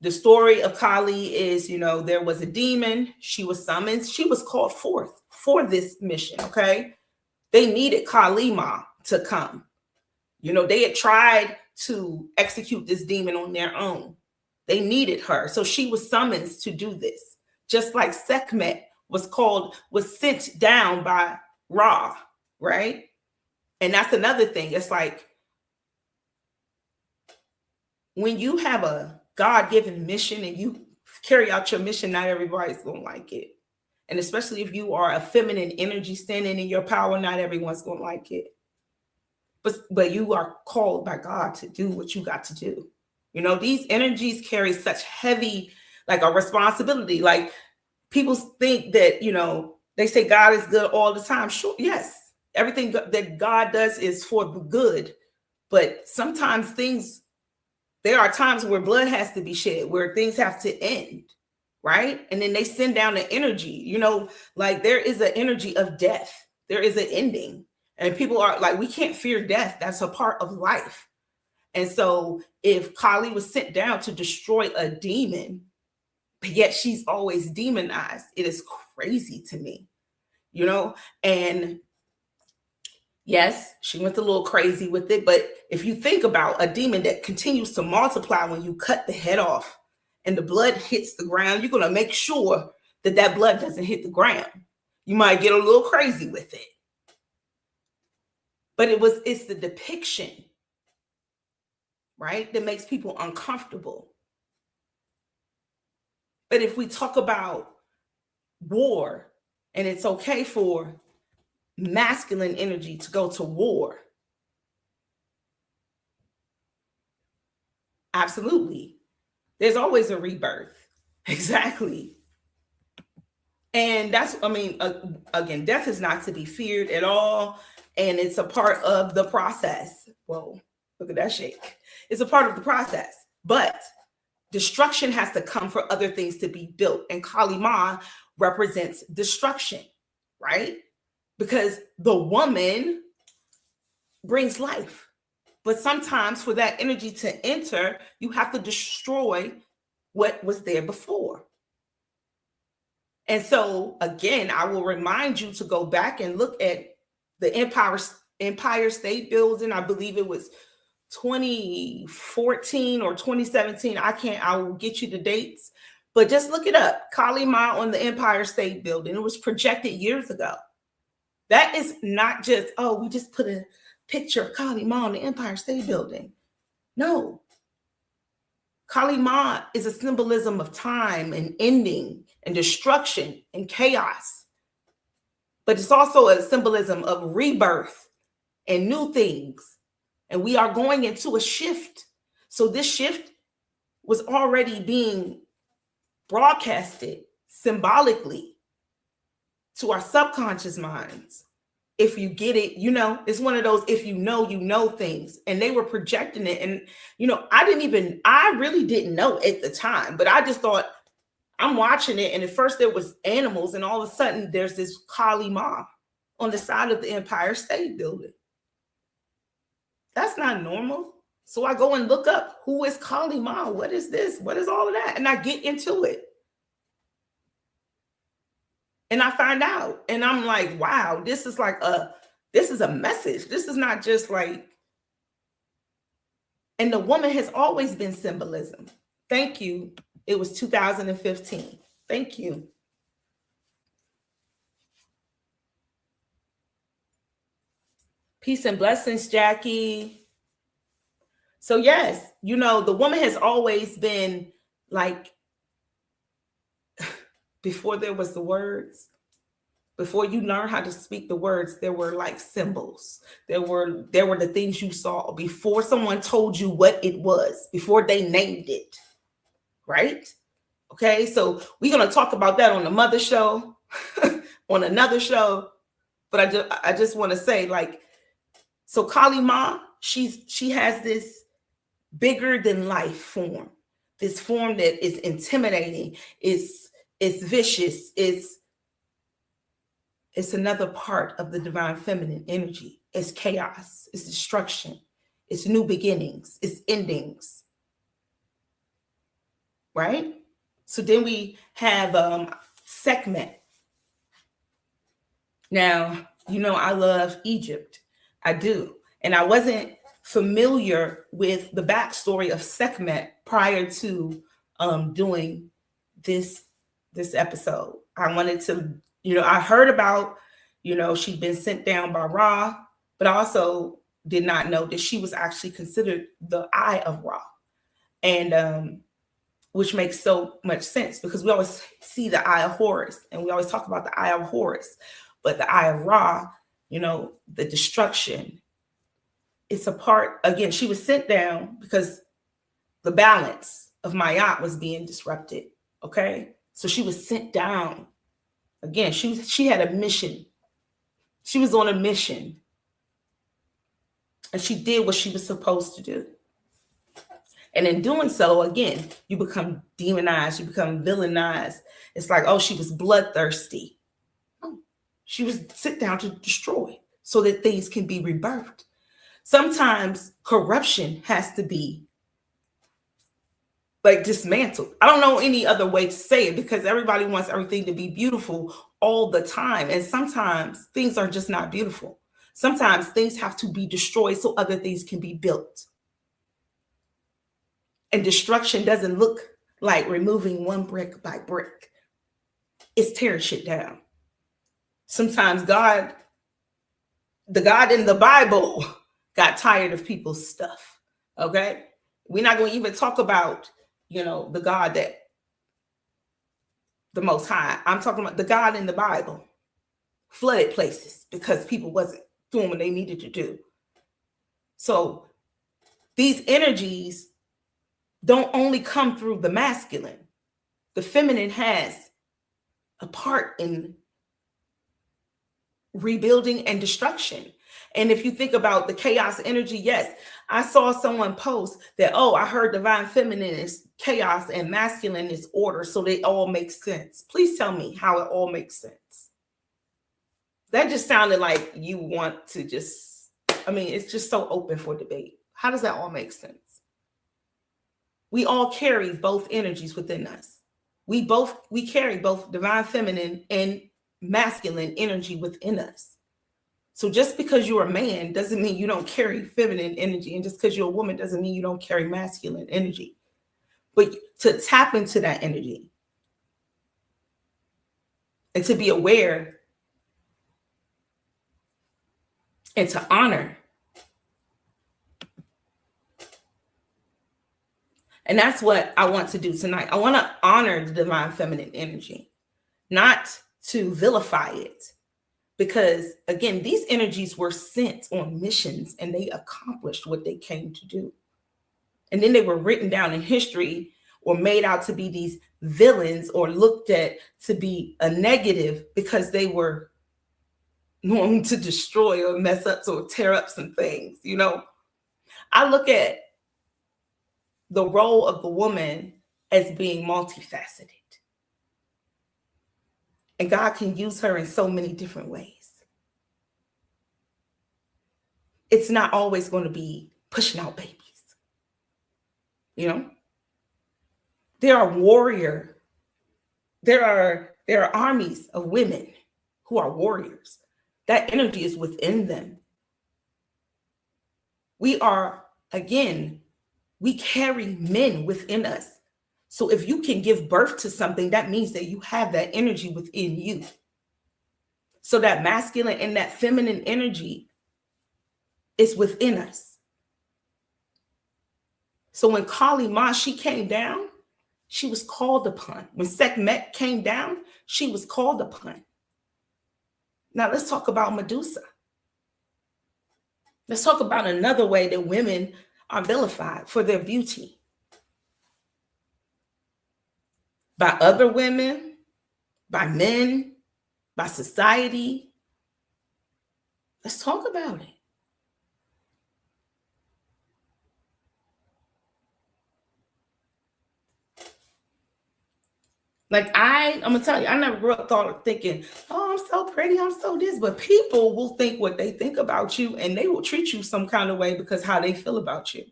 the story of Kali is, there was a demon. She was summoned. She was called forth for this mission, okay? They needed Kali Ma to come. They had tried to execute this demon on their own. They needed her. So she was summoned to do this. Just like Sekhmet was sent down by Ra, right? And that's another thing. It's like when you have a God-given mission and you carry out your mission, not everybody's going to like it. And especially if you are a feminine energy standing in your power, not everyone's going to like it. But you are called by God to do what you got to do. These energies carry such heavy, like a responsibility. Like people think that, they say God is good all the time. Sure, yes. Everything that God does is for the good. But sometimes there are times where blood has to be shed, where things have to end, right? And then they send down the energy, like there is an energy of death. There is an ending. And people are like, we can't fear death. That's a part of life. And so if Kali was sent down to destroy a demon, but yet she's always demonized, it is crazy to me, and yes, she went a little crazy with it. But if you think about a demon that continues to multiply when you cut the head off and the blood hits the ground, you're going to make sure that blood doesn't hit the ground. You might get a little crazy with it. But it's the depiction, right, that makes people uncomfortable. But if we talk about war, and it's okay for masculine energy to go to war, absolutely. There's always a rebirth. Exactly. And again, death is not to be feared at all. And it's a part of the process. Whoa, look at that shake. It's a part of the process. But destruction has to come for other things to be built. And Kali Ma represents destruction, right? Because the woman brings life. But sometimes for that energy to enter, you have to destroy what was there before. And so, again, I will remind you to go back and look at the Empire State Building. I believe it was 2014 or 2017. I will get you the dates, but just look it up. Kali Ma on the Empire State Building. It was projected years ago. That is not just, we just put a picture of Kali Ma on the Empire State Building. No. Kali Ma is a symbolism of time and ending and destruction and chaos. But it's also a symbolism of rebirth and new things. And we are going into a shift. So this shift was already being broadcasted symbolically to our subconscious minds. If you get it, it's one of those, if you know things. And they were projecting it. And, I really didn't know at the time, but I just thought, I'm watching it. And at first there was animals, and all of a sudden there's this Kali Ma on the side of the Empire State Building. That's not normal. So I go and look up, who is Kali Ma? What is this? What is all of that? And I get into it. And I find out, and I'm like, wow, this is a message. This is not just like, and the woman has always been symbolism. Thank you. It was 2015. Thank you. Peace and blessings, Jackie. So yes, you know, the woman has always been like, before there was the words, before you learn how to speak the words, there were like symbols. There were the things you saw before someone told you what it was, before they named it, right? Okay, so we're going to talk about that on the mother show, on another show. But I just want to say, like, so Kali Ma, she has this bigger than life form, this form that is intimidating, it's vicious, it's another part of the divine feminine energy. It's chaos, it's destruction, it's new beginnings, it's endings, right? So then we have Sekhmet. Now, you know, I love Egypt. I do. And I wasn't familiar with the backstory of Sekhmet prior to doing this episode. I wanted to, you know, I heard about, you know, she'd been sent down by Ra, but I also did not know that she was actually considered the Eye of Ra. And which makes so much sense because we always see the Eye of Horus and we always talk about the Eye of Horus, but the Eye of Ra, you know, the destruction, it's a part, again, she was sent down because the balance of Mayat was being disrupted, okay? So she was sent down. Again, she had a mission. She was on a mission. And she did what she was supposed to do. And in doing so, again, you become demonized, you become villainized. It's like, oh, she was bloodthirsty. Oh, she was sent down to destroy so that things can be rebirthed. Sometimes corruption has to be like dismantled. I don't know any other way to say it because everybody wants everything to be beautiful all the time. And sometimes things are just not beautiful. Sometimes things have to be destroyed so other things can be built. And destruction doesn't look like removing one brick by brick. It's tearing shit down. Sometimes the God in the Bible got tired of people's stuff. Okay? We're not going to even talk about, you know, the God that the Most High. I'm talking about the God in the Bible flooded places because people wasn't doing what they needed to do. So these energies don't only come through the masculine. The feminine has a part in rebuilding and destruction. And if you think about the chaos energy, yes, I saw someone post that, oh, I heard divine feminine is chaos and masculine is order, so they all make sense. Please tell me how it all makes sense. That just sounded like you want to just, I mean, it's just so open for debate. How does that all make sense? We all carry both energies within us. We carry both divine feminine and masculine energy within us. So just because you're a man doesn't mean you don't carry feminine energy. And just because you're a woman doesn't mean you don't carry masculine energy. But to tap into that energy and to be aware and to honor. And that's what I want to do tonight. I want to honor the divine feminine energy, not to vilify it. Because again, these energies were sent on missions and they accomplished what they came to do. And then they were written down in history or made out to be these villains or looked at to be a negative because they were known to destroy or mess up or tear up some things. You know, I look at the role of the woman as being multifaceted. And God can use her in so many different ways. It's not always going to be pushing out babies. You know, there are armies of women who are warriors. That energy is within them. We carry men within us. So if you can give birth to something, that means that you have that energy within you. So that masculine and that feminine energy is within us. So when Kali Ma, she came down, she was called upon. When Sekhmet came down, she was called upon. Now let's talk about Medusa. Let's talk about another way that women are vilified for their beauty. By other women, by men, by society. Let's talk about it. Like I'm gonna tell you, I never grew up thinking, oh, I'm so pretty, I'm so this, but people will think what they think about you and they will treat you some kind of way because how they feel about you.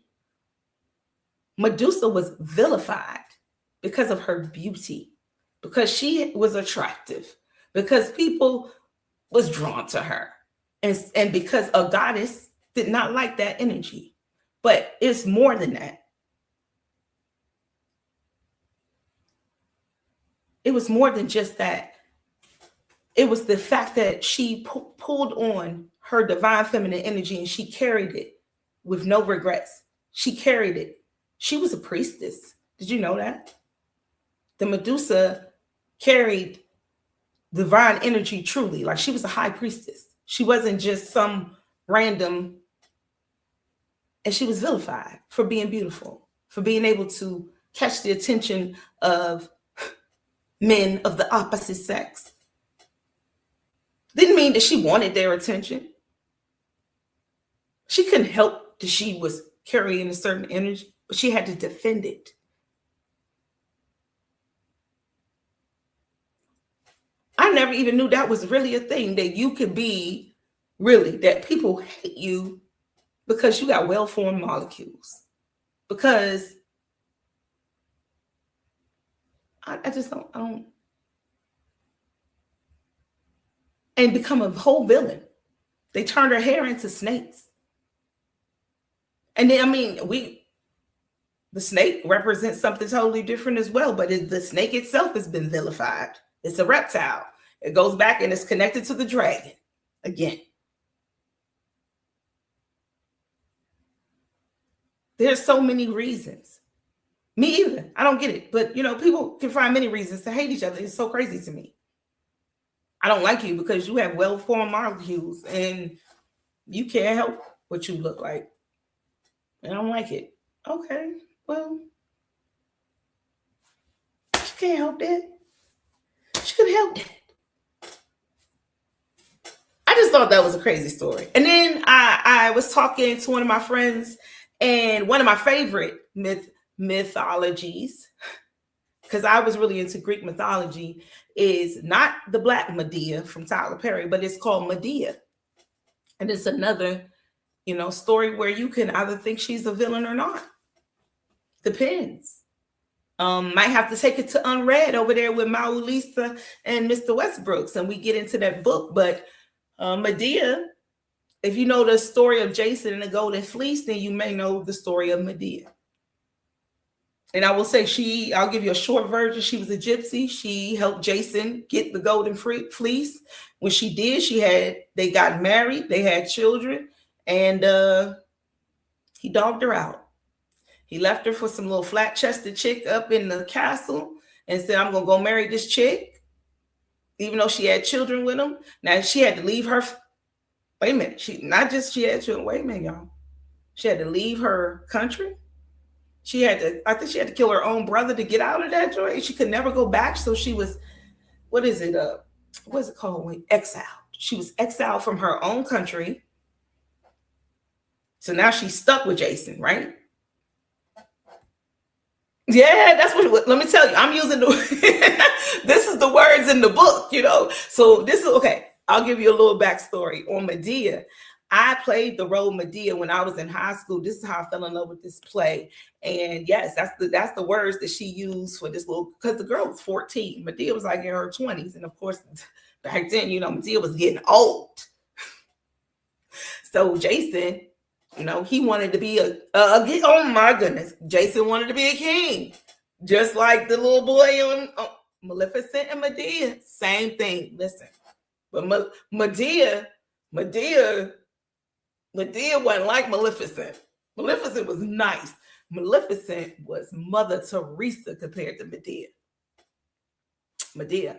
Medusa was vilified because of her beauty, because she was attractive, because people was drawn to her, and because a goddess did not like that energy. But it's more than that. It was more than just that. It was the fact that she pulled on her divine feminine energy and she carried it with no regrets. She carried it. She was a priestess. Did you know that? The Medusa carried divine energy truly. Like she was a high priestess. She wasn't just some random. And she was vilified for being beautiful, for being able to catch the attention of men of the opposite sex. Didn't mean that she wanted their attention. She couldn't help that she was carrying a certain energy, but she had to defend it. I never even knew that was really a thing, that you could be really, that people hate you because you got well-formed molecules. Because I just don't, and become a whole villain. They turned her hair into snakes. And then, the snake represents something totally different as well, but the snake itself has been vilified. It's a reptile. It goes back and it's connected to the dragon again. There's so many reasons. Me either. I don't get it. But, people can find many reasons to hate each other. It's so crazy to me. I don't like you because you have well-formed molecules and you can't help what you look like. And I don't like it. Okay, well, she can't help that. She couldn't help that. I just thought that was a crazy story. And then I was talking to one of my friends, and one of my favorite mythologies, because I was really into Greek mythology, is not the Black Medea from Tyler Perry, but it's called Medea. And it's another, story where you can either think she's a villain or not. Depends. Might have to take it to Unread over there with Maulisa and Mr. Westbrooks, and we get into that book. But Medea, if you know the story of Jason and the Golden Fleece, then you may know the story of Medea. And I will say I'll give you a short version. She was a gypsy. She helped Jason get the Golden Fleece. When she did, they got married, they had children, and he dogged her out. He left her for some little flat-chested chick up in the castle and said, I'm going to go marry this chick, even though she had children with him. Now, she had to leave her. Wait a minute. She had children. Wait a minute, y'all. She had to leave her country. I think she had to kill her own brother to get out of that joint. She could never go back. So she was, what is it called? Exiled. She was exiled from her own country. So now she's stuck with Jason, right? Yeah, that's what, let me tell you, I'm using this is the words in the book, So this is, okay, I'll give you a little backstory on Medea. I played the role Medea when I was in high school. This is how I fell in love with this play. And yes, that's the words that she used for this little, because the girl was 14. Medea was like in her 20s. And of course, back then, Medea was getting old. So Jason, he wanted to be oh my goodness, Jason wanted to be a king, just like the little boy on Maleficent and Medea, same thing. Listen, but Medea wasn't like Maleficent. Maleficent was nice. Maleficent was Mother Teresa compared to Medea.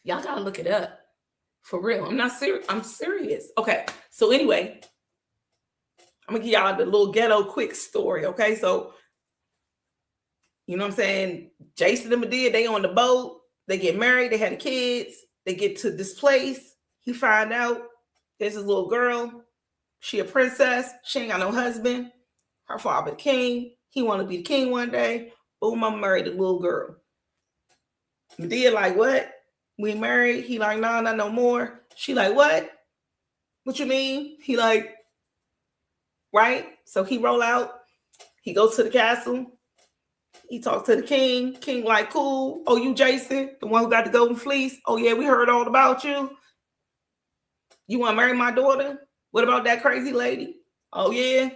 Y'all gotta look it up. For real. I'm not serious. I'm serious. Okay. So anyway, I'm gonna give y'all the little ghetto quick story. Okay. So, you know what I'm saying? Jason and Medea, they on the boat, they get married, they had the kids, they get to this place. He find out there's this little girl. She a princess. She ain't got no husband. Her father the king. He want to be the king one day. Boom, I'm married the little girl. Medea like, what? We married. He like, nah, not no more. She like, what? What you mean? He like, right? So he roll out. He goes to the castle. He talks to the king. King like, cool. Oh, you Jason, the one who got the golden fleece? Oh yeah, we heard all about you. You want to marry my daughter? What about that crazy lady? Oh yeah.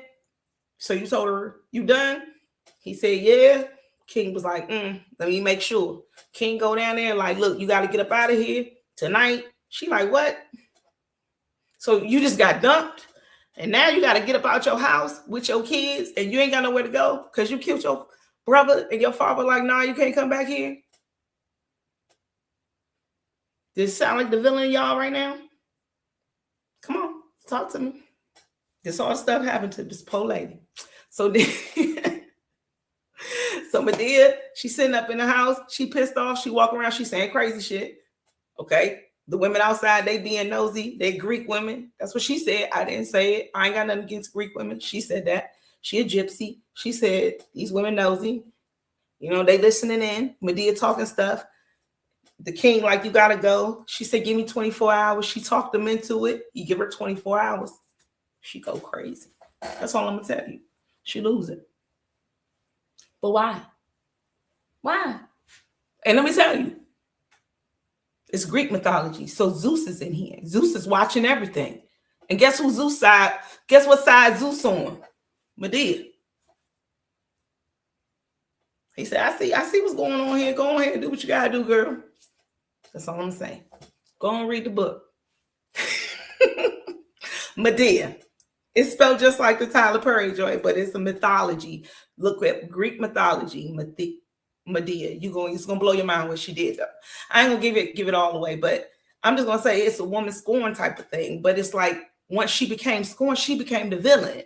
So you told her you done? He said, yeah. King was like, let me make sure. King go down there like, look, you got to get up out of here tonight. She like, what? So you just got dumped, and now you got to get up out your house with your kids, and you ain't got nowhere to go because you killed your brother, and your father like, nah, you can't come back here. Does it sound like the villain y'all right now? Come on, talk to me. This all stuff happened to this poor lady. So So Medea, she's sitting up in the house. She pissed off. She walking around. She's saying crazy shit. Okay. The women outside, they being nosy. They Greek women. That's what she said. I didn't say it. I ain't got nothing against Greek women. She said that. She a gypsy. She said, these women nosy. They listening in. Medea talking stuff. The king like, you got to go. She said, give me 24 hours. She talked them into it. You give her 24 hours. She go crazy. That's all I'm going to tell you. She lose it. But why? Why? And let me tell you, it's Greek mythology. So Zeus is in here. Zeus is watching everything. And guess who Zeus side? Guess what side Zeus on? Medea. He said, I see what's going on here. Go ahead and do what you gotta do, girl. That's all I'm saying. Go and read the book. Medea. It's spelled just like the Tyler Perry joint, but it's a mythology. Look at Greek mythology, Medea. It's gonna blow your mind what she did though. I ain't gonna give it all away, but I'm just gonna say it's a woman scorn type of thing. But it's like once she became scorned, she became the villain.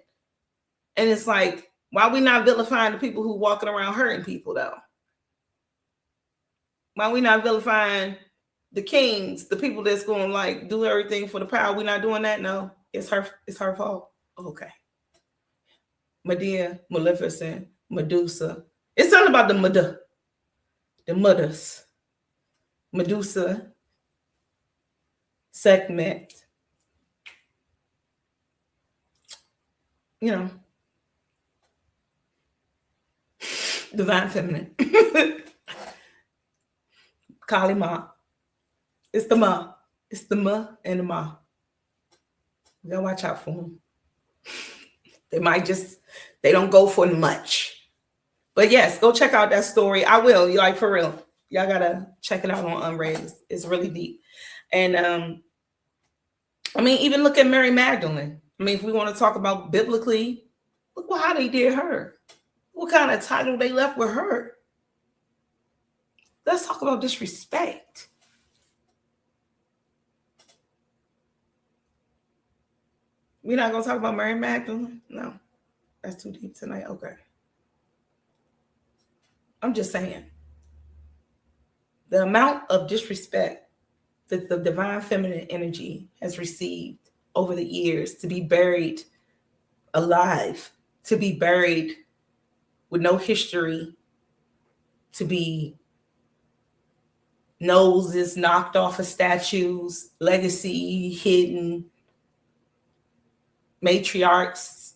And it's like, why we not vilifying the people who walking around hurting people though? Why we not vilifying the kings, the people that's going to like do everything for the power? We not doing that? No, it's her fault. Okay. Medea, Maleficent, Medusa. It's something about the mothers. Medusa, Sekhmet. Divine feminine. Kali Ma. It's the Ma. It's the Ma and the Ma. We gotta watch out for them. They don't go for much. But yes, go check out that story. I will. You like, for real. Y'all gotta check it out on Unraised. It's really deep. And even look at Mary Magdalene. If we want to talk about biblically, look how they did her. What kind of title they left with her? Let's talk about disrespect. We're not going to talk about Mary Magdalene? No, that's too deep tonight. Okay. I'm just saying. The amount of disrespect that the divine feminine energy has received over the years, to be buried alive, to be buried with no history, to be noses knocked off of statues, legacy hidden. matriarchs,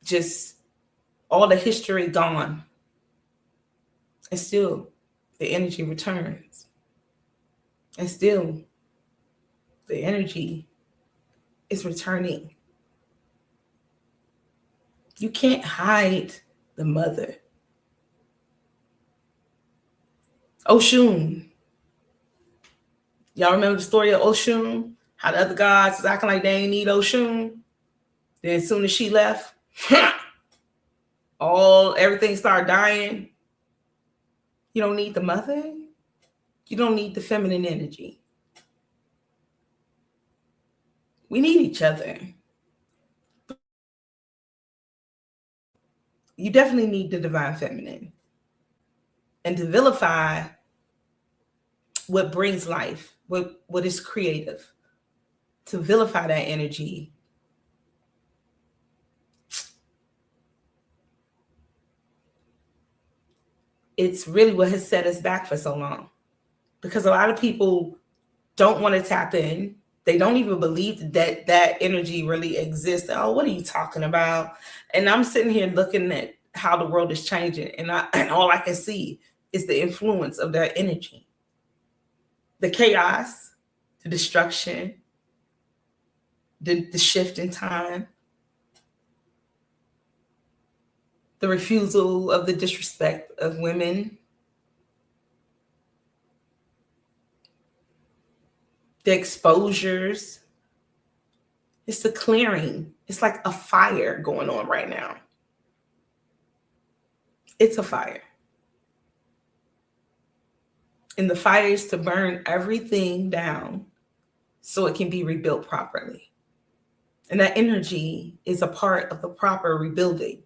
just all the history gone. And still the energy returns. And still the energy is returning. You can't hide the mother. Oshun. Y'all remember the story of Oshun? How the other gods was acting like they ain't need Oshun. Then as soon as she left, everything started dying. You don't need the mother. You don't need the feminine energy. We need each other. You definitely need the divine feminine. And to vilify what brings life, what is creative, to vilify that energy, it's really what has set us back for so long. Because a lot of people don't want to tap in. They don't even believe that that energy really exists. Oh, what are you talking about? And I'm sitting here looking at how the world is changing, and all I can see is the influence of that energy. The chaos, the destruction, the shift in time, the refusal of the disrespect of women, the exposures. It's the clearing. It's like a fire going on right now. It's a fire. And the fire is to burn everything down so it can be rebuilt properly. And that energy is a part of the proper rebuilding.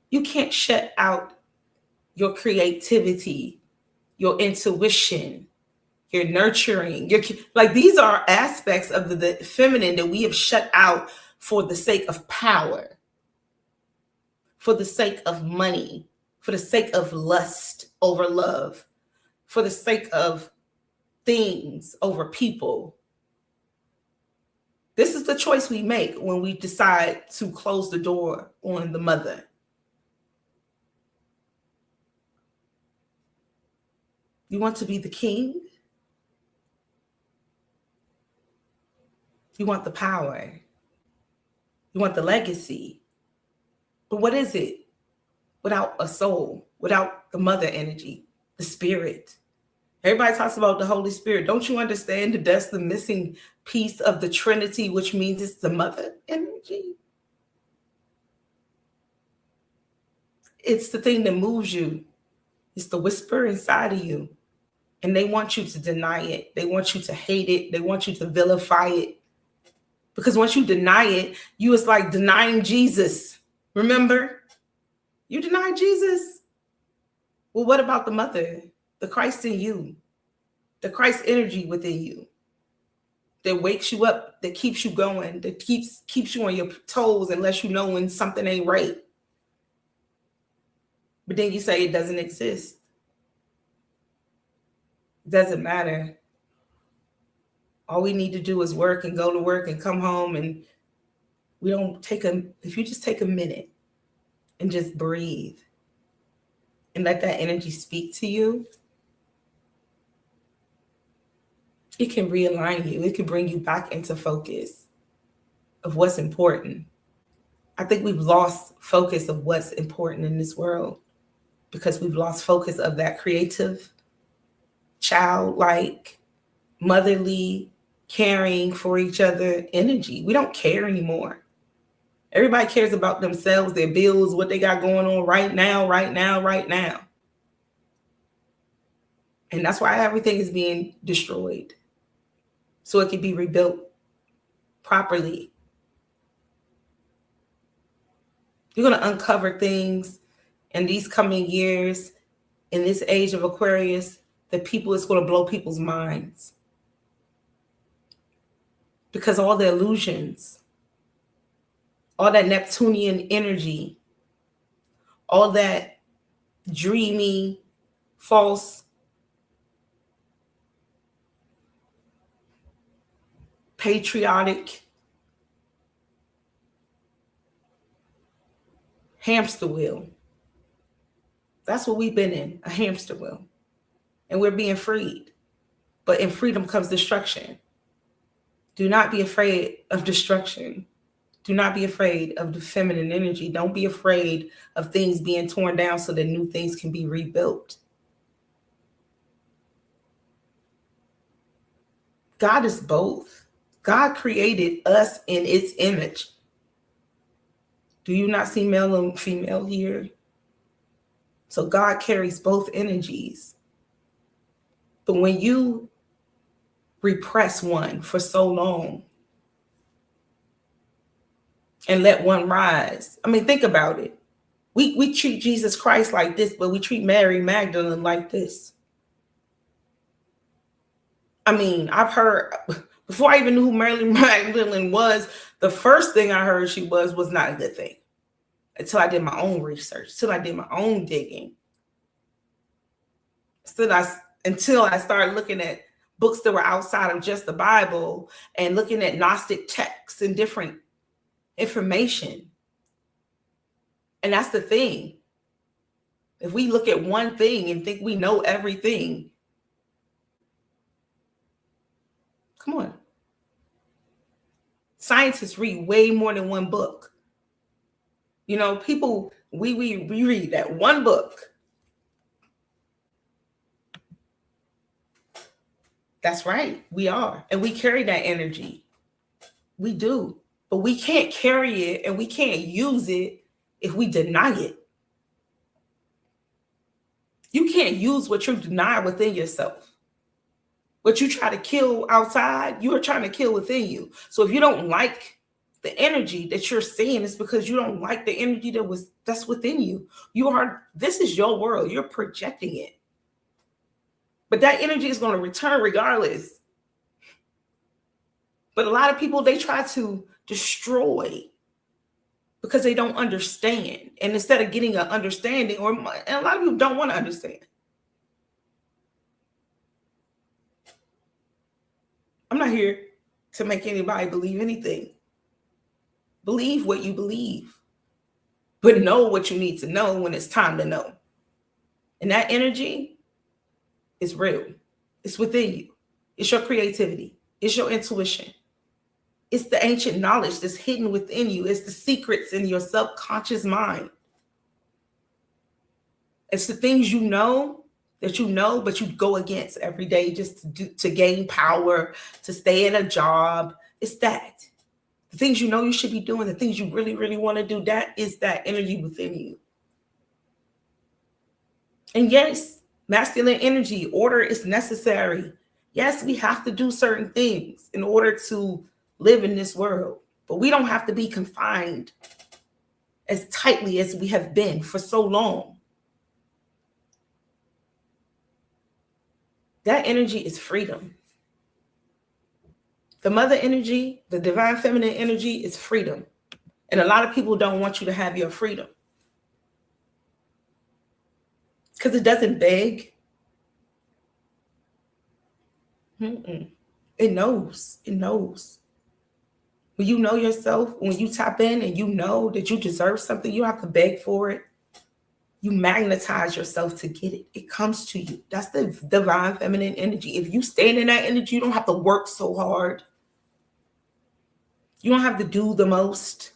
You can't shut out your creativity, your intuition, your nurturing. Like these are aspects of the feminine that we have shut out for the sake of power, for the sake of money, for the sake of lust over love, for the sake of things over people. This is the choice we make when we decide to close the door on the mother. You want to be the king? You want the power. You want the legacy. But what is it without a soul, without the mother energy, the spirit? Everybody talks about the Holy Spirit. Don't you understand that that's the missing piece of the Trinity, which means it's the mother energy? It's the thing that moves you. It's the whisper inside of you. And they want you to deny it. They want you to hate it. They want you to vilify it. Because once you deny it, it's like denying Jesus. Remember? You deny Jesus. Well, what about the mother? The Christ in you, the Christ energy within you that wakes you up, that keeps you going, that keeps you on your toes and lets you know when something ain't right. But then you say it doesn't exist. It doesn't matter. All we need to do is work and go to work and come home, and if you just take a minute and just breathe and let that energy speak to you, it can realign you. It can bring you back into focus of what's important. I think we've lost focus of what's important in this world because we've lost focus of that creative, childlike, motherly, caring for each other energy. We don't care anymore. Everybody cares about themselves, their bills, what they got going on right now. And that's why everything is being destroyed, so it can be rebuilt properly. You're going to uncover things in these coming years, in this age of Aquarius, that it's going to blow people's minds. Because all the illusions, all that Neptunian energy, all that dreamy, false, patriotic Hamster wheel. That's what we've been in, a hamster wheel. And we're being freed. But in freedom comes destruction. Do not be afraid of destruction. Do not be afraid of the feminine energy. Don't be afraid of things being torn down so that new things can be rebuilt. God is both. God created us in its image. Do you not see male and female here? So God carries both energies. But when you repress one for so long and let one rise, I mean, think about it. We treat Jesus Christ like this, but we treat Mary Magdalene like this. I mean, I've heard, before I even knew who Mary Magdalene was, the first thing I heard she was not a good thing. Until I did my own research, until I did my own digging. Until I started looking at books that were outside of just the Bible and looking at Gnostic texts and different information. And that's the thing. If we look at one thing and think we know everything, come on. Scientists read way more than one book. You know, people, we read that one book. That's right. We are. And we carry that energy. We do. But we can't carry it and we can't use it if we deny it. You can't use what you deny within yourself. What you try to kill outside, you are trying to kill within you. So if you don't like the energy that you're seeing, it's because you don't like the energy that's within you. This is your world. You're projecting it. But that energy is going to return regardless. But a lot of people, they try to destroy because they don't understand. And instead of getting an understanding, and a lot of people don't want to understand. I'm not here to make anybody believe anything. Believe what you believe, but know what you need to know when it's time to know. And that energy is real. It's within you. It's your creativity. It's your intuition. It's the ancient knowledge that's hidden within you. It's the secrets in your subconscious mind. It's the things you know, but you go against every day just to gain power, to stay in a job. It's that. The things you know you should be doing, the things you really, really want to do, that is that energy within you. And yes, masculine energy, order is necessary. Yes, we have to do certain things in order to live in this world, but we don't have to be confined as tightly as we have been for so long. That energy is freedom. The mother energy, the divine feminine energy is freedom. And a lot of people don't want you to have your freedom because it doesn't beg. It knows. It knows. When you know yourself, when you tap in and you know that you deserve something, you don't have to beg for it. You magnetize yourself to get it. It comes to you. That's the divine feminine energy. If you stand in that energy, you don't have to work so hard. You don't have to do the most.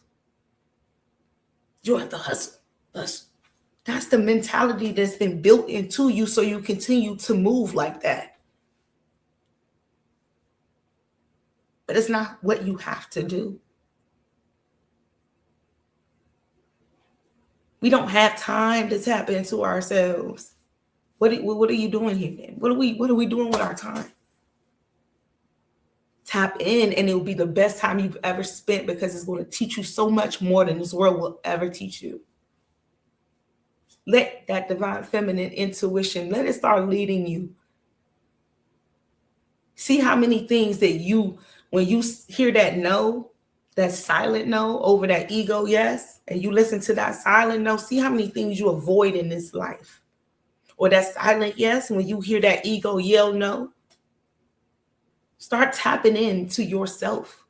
You don't have to hustle. That's the mentality that's been built into you, so you continue to move like that. But it's not what you have to do. We don't have time to tap into ourselves. What are you doing here then? What are we doing with our time? Tap in, and it will be the best time you've ever spent because it's going to teach you so much more than this world will ever teach you. Let that divine feminine intuition, let it start leading you. See how many things that when you hear that no, that silent no over that ego yes, and you listen to that silent no, see how many things you avoid in this life. Or that silent yes, when you hear that ego yell no. Start tapping into yourself.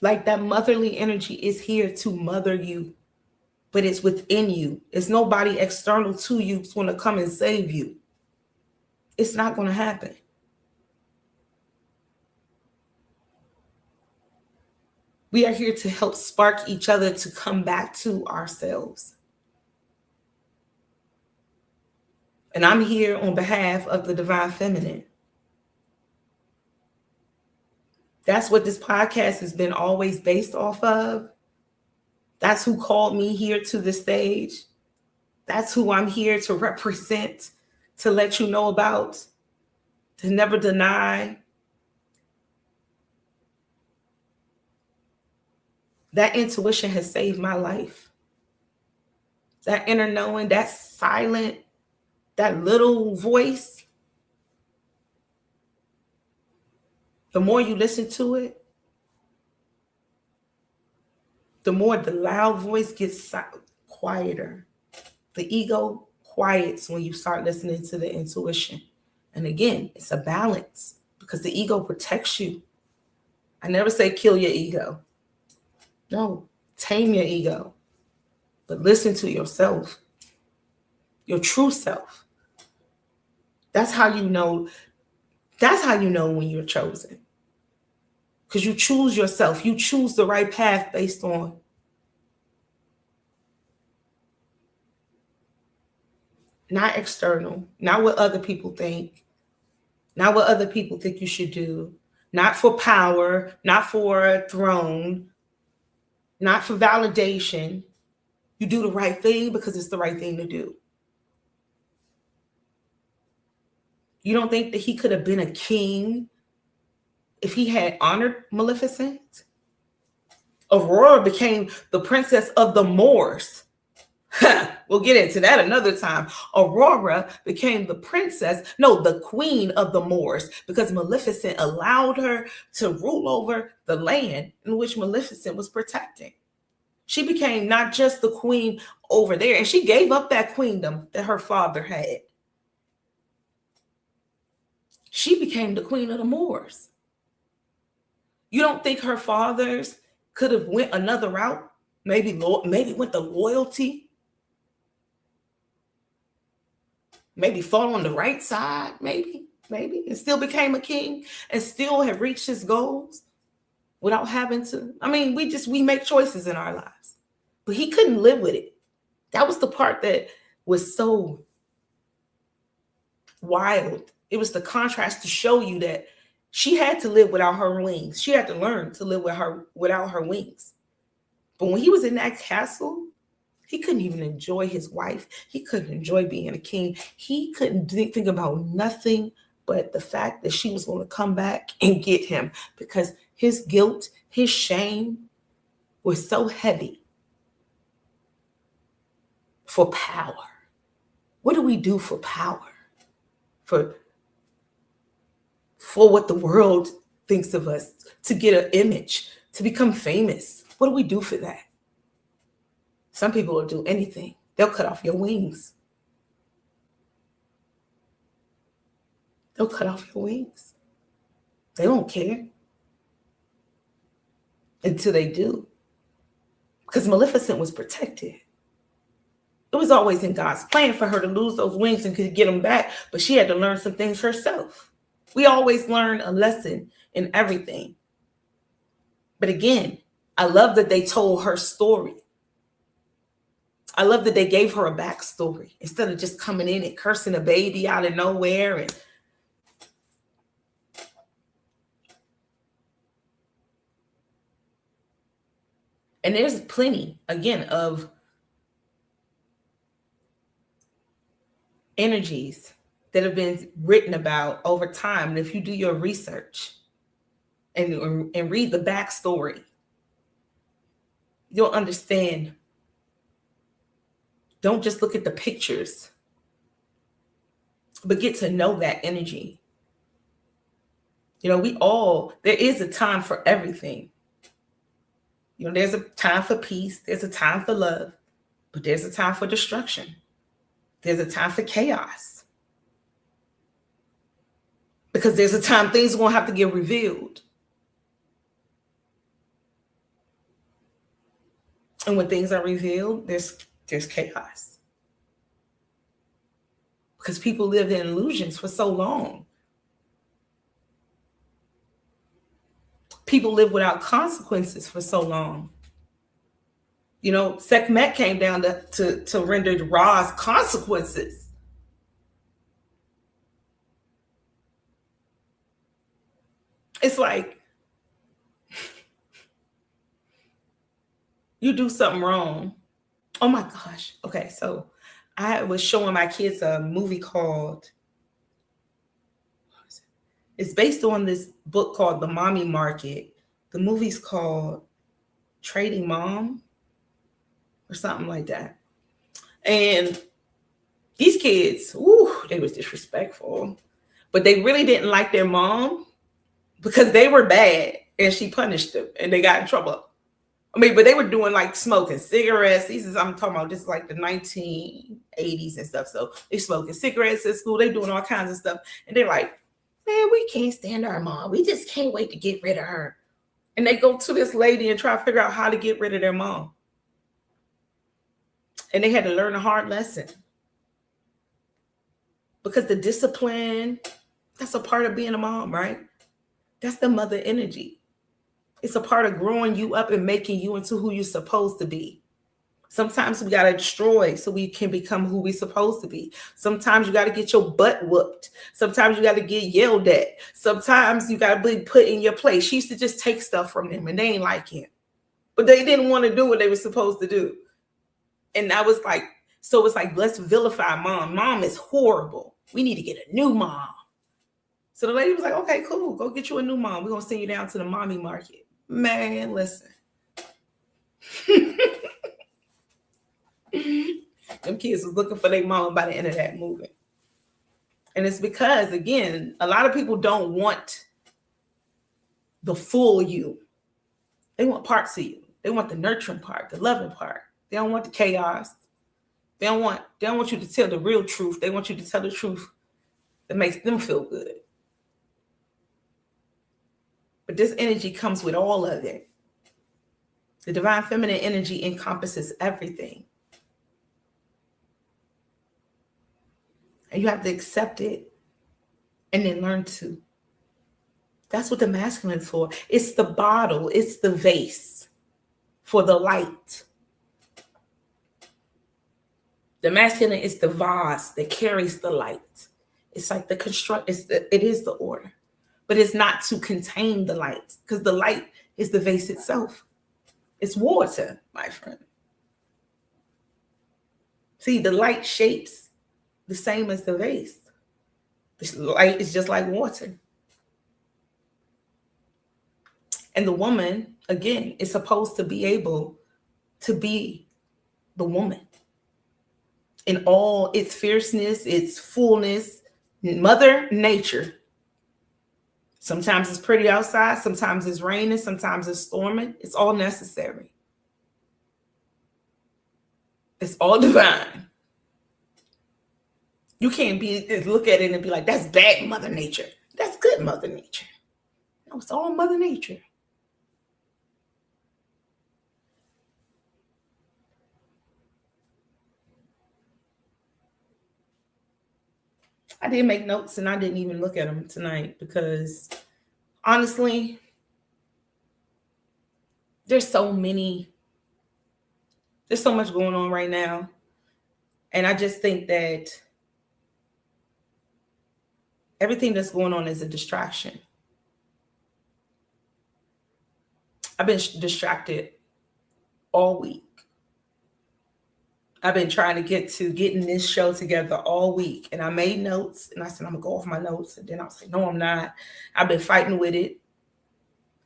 Like that motherly energy is here to mother you, but it's within you. It's nobody external to you who's going to come and save you. It's not going to happen. We are here to help spark each other to come back to ourselves. And I'm here on behalf of the Divine Feminine. That's what this podcast has been always based off of. That's who called me here to the stage. That's who I'm here to represent, to let you know about, to never deny. That intuition has saved my life. That inner knowing, that silent, that little voice. The more you listen to it, the more the loud voice gets quieter. The ego quiets when you start listening to the intuition. And again, it's a balance because the ego protects you. I never say kill your ego. No, tame your ego. But listen to yourself, your true self. That's how you know. That's how you know when you're chosen. Because you choose yourself. You choose the right path based on not external, not what other people think, not what other people think you should do, not for power, not for a throne, not for validation. You do the right thing because it's the right thing to do. You don't think that he could have been a king if he had honored Maleficent? Aurora became the princess of the Moors. We'll get into that another time. Aurora became the queen of the Moors, because Maleficent allowed her to rule over the land in which Maleficent was protecting. She became not just the queen over there, and she gave up that queendom that her father had. She became the queen of the Moors. You don't think her fathers could have went another route? Maybe went the loyalty. Maybe fought on the right side, maybe, and still became a king and still have reached his goals without having to. I mean, we make choices in our lives, but he couldn't live with it. That was the part that was so wild. It was the contrast to show you that she had to live without her wings. She had to learn to live without her wings. But when he was in that castle, he couldn't even enjoy his wife. He couldn't enjoy being a king. He couldn't think about nothing but the fact that she was going to come back and get him, because his guilt, his shame was so heavy for power. What do we do for power? For what the world thinks of us, to get an image, to become famous. What do we do for that? Some people will do anything. They'll cut off your wings. They'll cut off your wings. They don't care until they do. Because Maleficent was protected. It was always in God's plan for her to lose those wings and could get them back, but she had to learn some things herself. We always learn a lesson in everything. But again, I love that they told her story. I love that they gave her a backstory instead of just coming in and cursing a baby out of nowhere. And there's plenty, again, of energies that have been written about over time. And if you do your research and read the backstory, you'll understand. Don't just look at the pictures, but get to know that energy. You know, there is a time for everything. You know, there's a time for peace, there's a time for love, but there's a time for destruction. There's a time for chaos. Because there's a time things are going to have to get revealed. And when things are revealed, there's chaos. Because people lived in illusions for so long. People live without consequences for so long. You know, Sekhmet came down to render Ra's consequences. It's like you do something wrong. Oh my gosh. Okay, so I was showing my kids a movie called, it's based on this book called The Mommy Market. The movie's called Trading Mom or something like that. And these kids, they was disrespectful, but they really didn't like their mom because they were bad and she punished them and they got in trouble. I mean, but they were doing like smoking cigarettes. I'm talking about, this is like the 1980s and stuff. So they smoking cigarettes at school. They doing all kinds of stuff. And they're like, man, we can't stand our mom. We just can't wait to get rid of her. And they go to this lady and try to figure out how to get rid of their mom. And they had to learn a hard lesson. Because the discipline, that's a part of being a mom, right? That's the mother energy. It's a part of growing you up and making you into who you're supposed to be. Sometimes we got to destroy so we can become who we're supposed to be. Sometimes you got to get your butt whooped. Sometimes you got to get yelled at. Sometimes you got to be put in your place. She used to just take stuff from them and they ain't like him. But they didn't want to do what they were supposed to do. And I was like, so it's like, let's vilify mom. Mom is horrible. We need to get a new mom. So the lady was like, okay, cool. Go get you a new mom. We're going to send you down to the mommy market. Man, listen. Them kids was looking for their mama by the end of that movie. And it's because, again, a lot of people don't want the full you. They want parts of you. They want the nurturing part, the loving part. They don't want the chaos. They don't want you to tell the real truth. They want you to tell the truth that makes them feel good. But this energy comes with all of it. The divine feminine energy encompasses everything. And you have to accept it and then learn to. That's what the masculine is for. It's the bottle, it's the vase for the light. The masculine is the vase that carries the light. It's like the construct, it is the order. But it's not to contain the light, because the light is the vase itself. It's water, my friend. See, the light shapes the same as the vase. The light is just like water. And the woman, again, is supposed to be able to be the woman in all its fierceness, its fullness, Mother Nature. Sometimes it's pretty outside, sometimes it's raining, sometimes it's storming. It's all necessary. It's all divine. You can't look at it and be like, that's bad Mother Nature. That's good Mother Nature. No, it's all Mother Nature. I did make notes and I didn't even look at them tonight because honestly, there's so much going on right now. And I just think that everything that's going on is a distraction. I've been distracted all week. I've been trying to getting this show together all week. And I made notes and I said, I'm gonna go off my notes. And then I was like, no, I'm not. I've been fighting with it.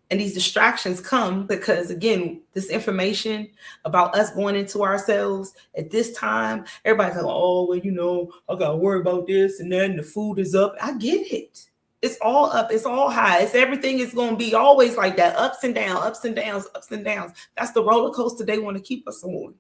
And these distractions come because, again, this information about us going into ourselves at this time, everybody's like, oh, well, you know, I got to worry about this and then the food is up. I get it. It's all up. It's all high. Everything is going to be always like that. Ups and downs, ups and downs, ups and downs. That's the roller coaster they want to keep us on.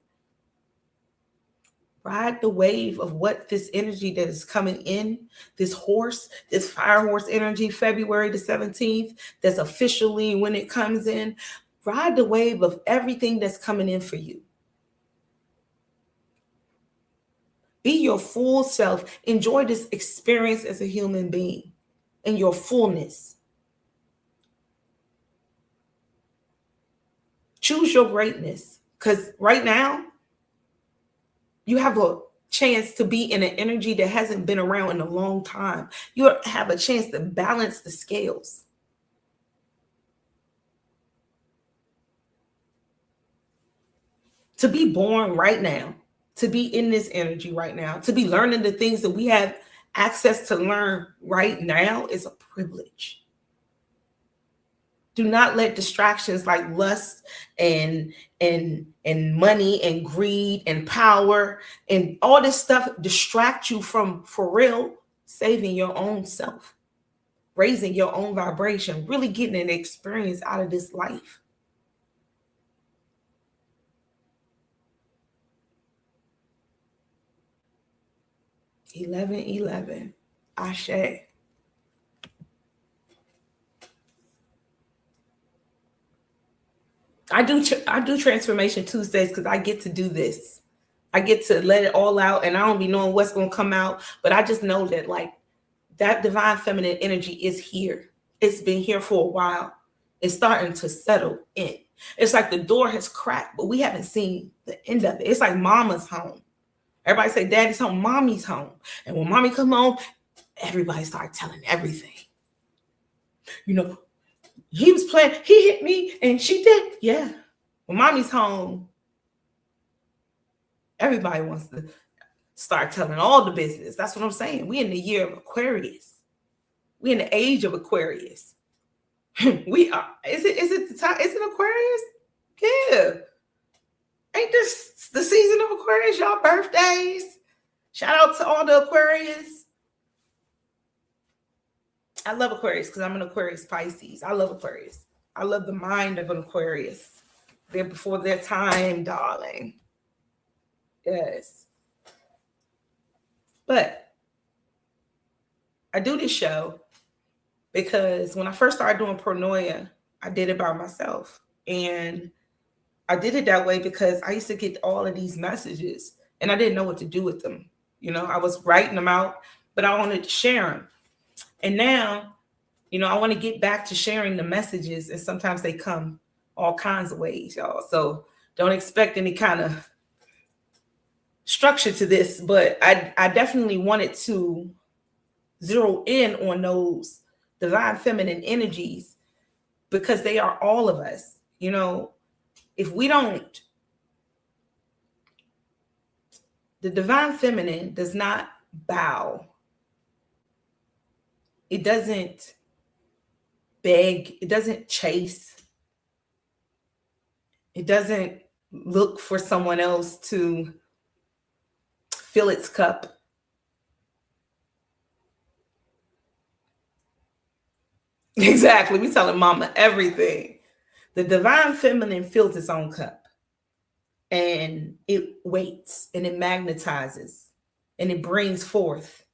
Ride the wave of what this energy that is coming in, this fire horse energy, February the 17th, that's officially when it comes in. Ride the wave of everything that's coming in for you. Be your full self. Enjoy this experience as a human being in your fullness. Choose your greatness, because right now you have a chance to be in an energy that hasn't been around in a long time. You have a chance to balance the scales. To be born right now, to be in this energy right now, to be learning the things that we have access to learn right now is a privilege. Do not let distractions like lust and money and greed and power and all this stuff distract you from, for real, saving your own self, raising your own vibration, really getting an experience out of this life. $11:11. Ashe. I do Transformation Tuesdays because I get to do this. I get to let it all out, and I don't be knowing what's going to come out, but I just know that like that divine feminine energy is here. It's been here for a while. It's starting to settle in. It's like the door has cracked, but we haven't seen the end of it. It's like mama's home. Everybody say daddy's home, mommy's home. And when mommy come home, everybody start telling everything. You know, he was playing, he hit me and she did. Yeah. When mommy's home, everybody wants to start telling all the business. That's what I'm saying. We in the year of Aquarius. We in the age of Aquarius. We are. Is it the time? Is it Aquarius? Yeah. Ain't this the season of Aquarius? Y'all birthdays. Shout out to all the Aquarius. I love Aquarius because I'm an Aquarius Pisces. I love Aquarius. I love the mind of an Aquarius. They're before their time, darling. Yes. But I do this show because when I first started doing Pronoia, I did it by myself. And I did it that way because I used to get all of these messages and I didn't know what to do with them. You know, I was writing them out, but I wanted to share them. And now, you know, I want to get back to sharing the messages, and sometimes they come all kinds of ways, y'all. So don't expect any kind of structure to this, but I definitely wanted to zero in on those divine feminine energies because they are all of us. You know, if we don't, the divine feminine does not bow. It doesn't beg. It doesn't chase. It doesn't look for someone else to fill its cup. Exactly. We telling mama everything. The divine feminine fills its own cup. And it waits and it magnetizes and it brings forth.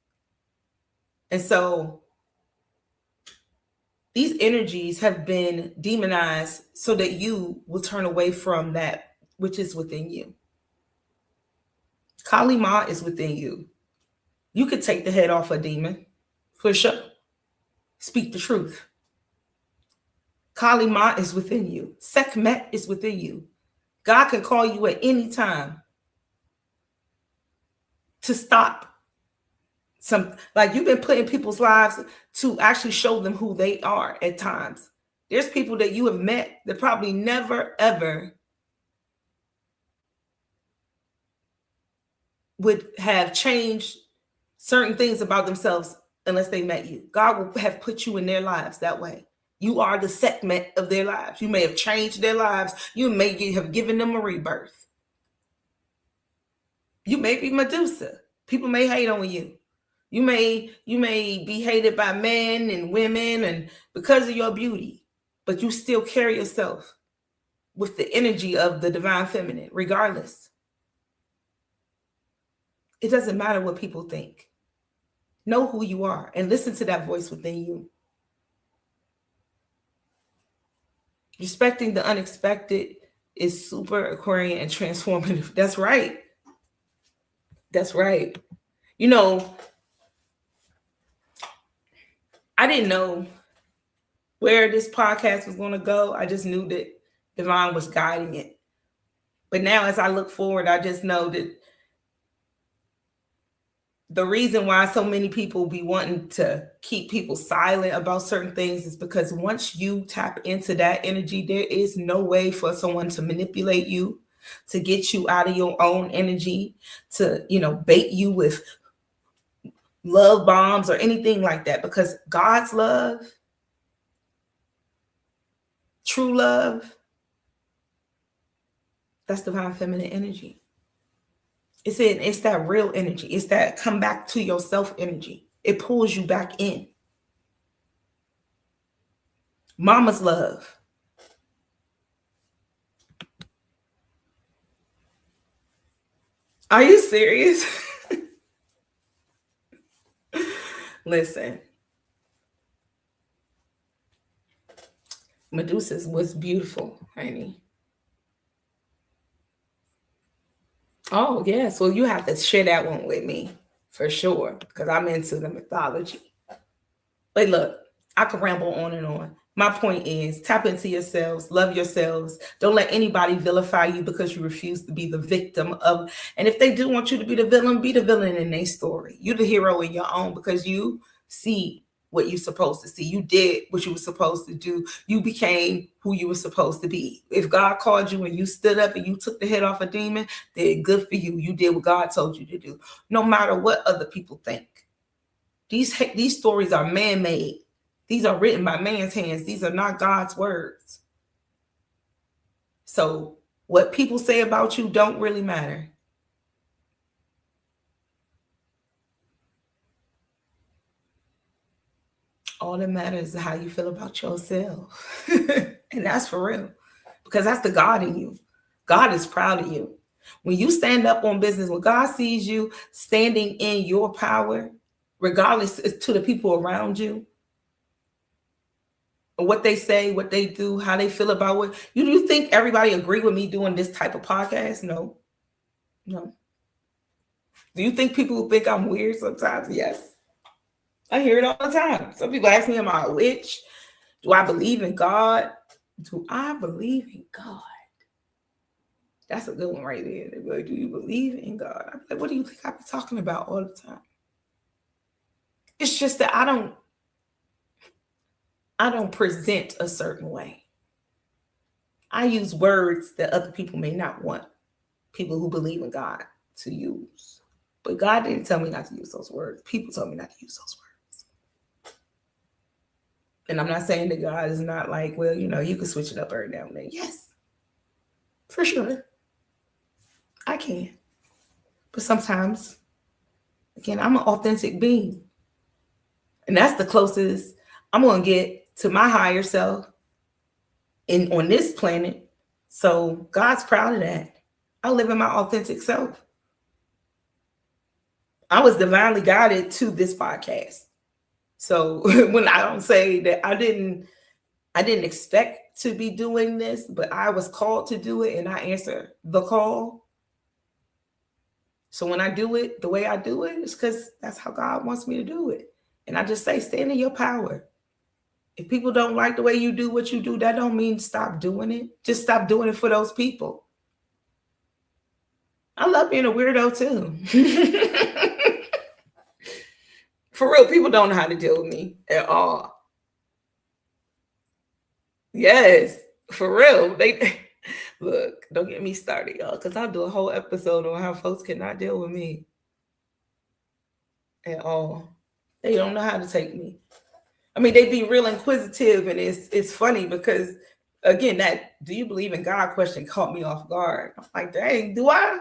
And so these energies have been demonized so that you will turn away from that which is within you. Kali Ma is within you. You could take the head off a demon for sure. Speak the truth. Kali Ma is within you. Sekhmet is within you. God can call you at any time to stop some, like you've been put in people's lives to actually show them who they are at times. There's people that you have met that probably never, ever would have changed certain things about themselves unless they met you. God will have put you in their lives that way. You are the segment of their lives. You may have changed their lives. You may have given them a rebirth. You may be Medusa. People may hate on you. You may be hated by men and women and because of your beauty, but you still carry yourself with the energy of the divine feminine, regardless. It doesn't matter what people think. Know who you are and listen to that voice within you. Respecting the unexpected is super Aquarian and transformative. That's right. That's right. You know, I didn't know where this podcast was going to go. I just knew that Divine was guiding it. But now as I look forward, I just know that the reason why so many people be wanting to keep people silent about certain things is because once you tap into that energy, there is no way for someone to manipulate you, to get you out of your own energy, to, bait you with love bombs or anything like that, because God's love, true love, that's divine feminine energy. It's that real energy. It's that come back to yourself energy. It pulls you back in. Mama's love. Are you serious? Listen. Medusa's was beautiful, honey. Oh, yeah. So you have to share that one with me for sure, because I'm into the mythology. But look, I could ramble on and on. My point is tap into yourselves, love yourselves. Don't let anybody vilify you because you refuse to be the victim of. And if they do want you to be the villain in their story. You're the hero in your own because you see what you're supposed to see. You did what you were supposed to do. You became who you were supposed to be. If God called you and you stood up and you took the head off a demon, then good for you. You did what God told you to do. No matter what other people think. These stories are man-made. These are written by man's hands. These are not God's words. So what people say about you don't really matter. All that matters is how you feel about yourself. And that's for real. Because that's the God in you. God is proud of you. When you stand up on business, when God sees you standing in your power, regardless to the people around you, what they say, what they do, how they feel about what you think everybody agree with me doing this type of podcast? No. Do you think people think I'm weird sometimes? Yes. I hear it all the time. Some people ask me, am I a witch? Do I believe in God? Do I believe in God? That's a good one right there. They're like, do you believe in God? I'm like, what do you think I've been talking about all the time? It's just that I don't present a certain way. I use words that other people may not want people who believe in God to use. But God didn't tell me not to use those words. People told me not to use those words. And I'm not saying that God is not like, well, you can switch it up every now and then. Yes, for sure. I can. But sometimes, again, I'm an authentic being. And that's the closest I'm going to get to my higher self on this planet. So God's proud of that. I live in my authentic self. I was divinely guided to this podcast. So when I don't say that I didn't expect to be doing this, but I was called to do it and I answer the call. So when I do it the way I do it, it's because that's how God wants me to do it. And I just say, stand in your power. If people don't like the way you do what you do, that don't mean stop doing it. Just stop doing it for those people. I love being a weirdo too. For real, people don't know how to deal with me at all. Yes, for real. They look, don't get me started, y'all, because I'll do a whole episode on how folks cannot deal with me at all. They don't know how to take me. I mean, they be real inquisitive, and it's funny because, again, that do you believe in God question caught me off guard. I'm like, dang, do I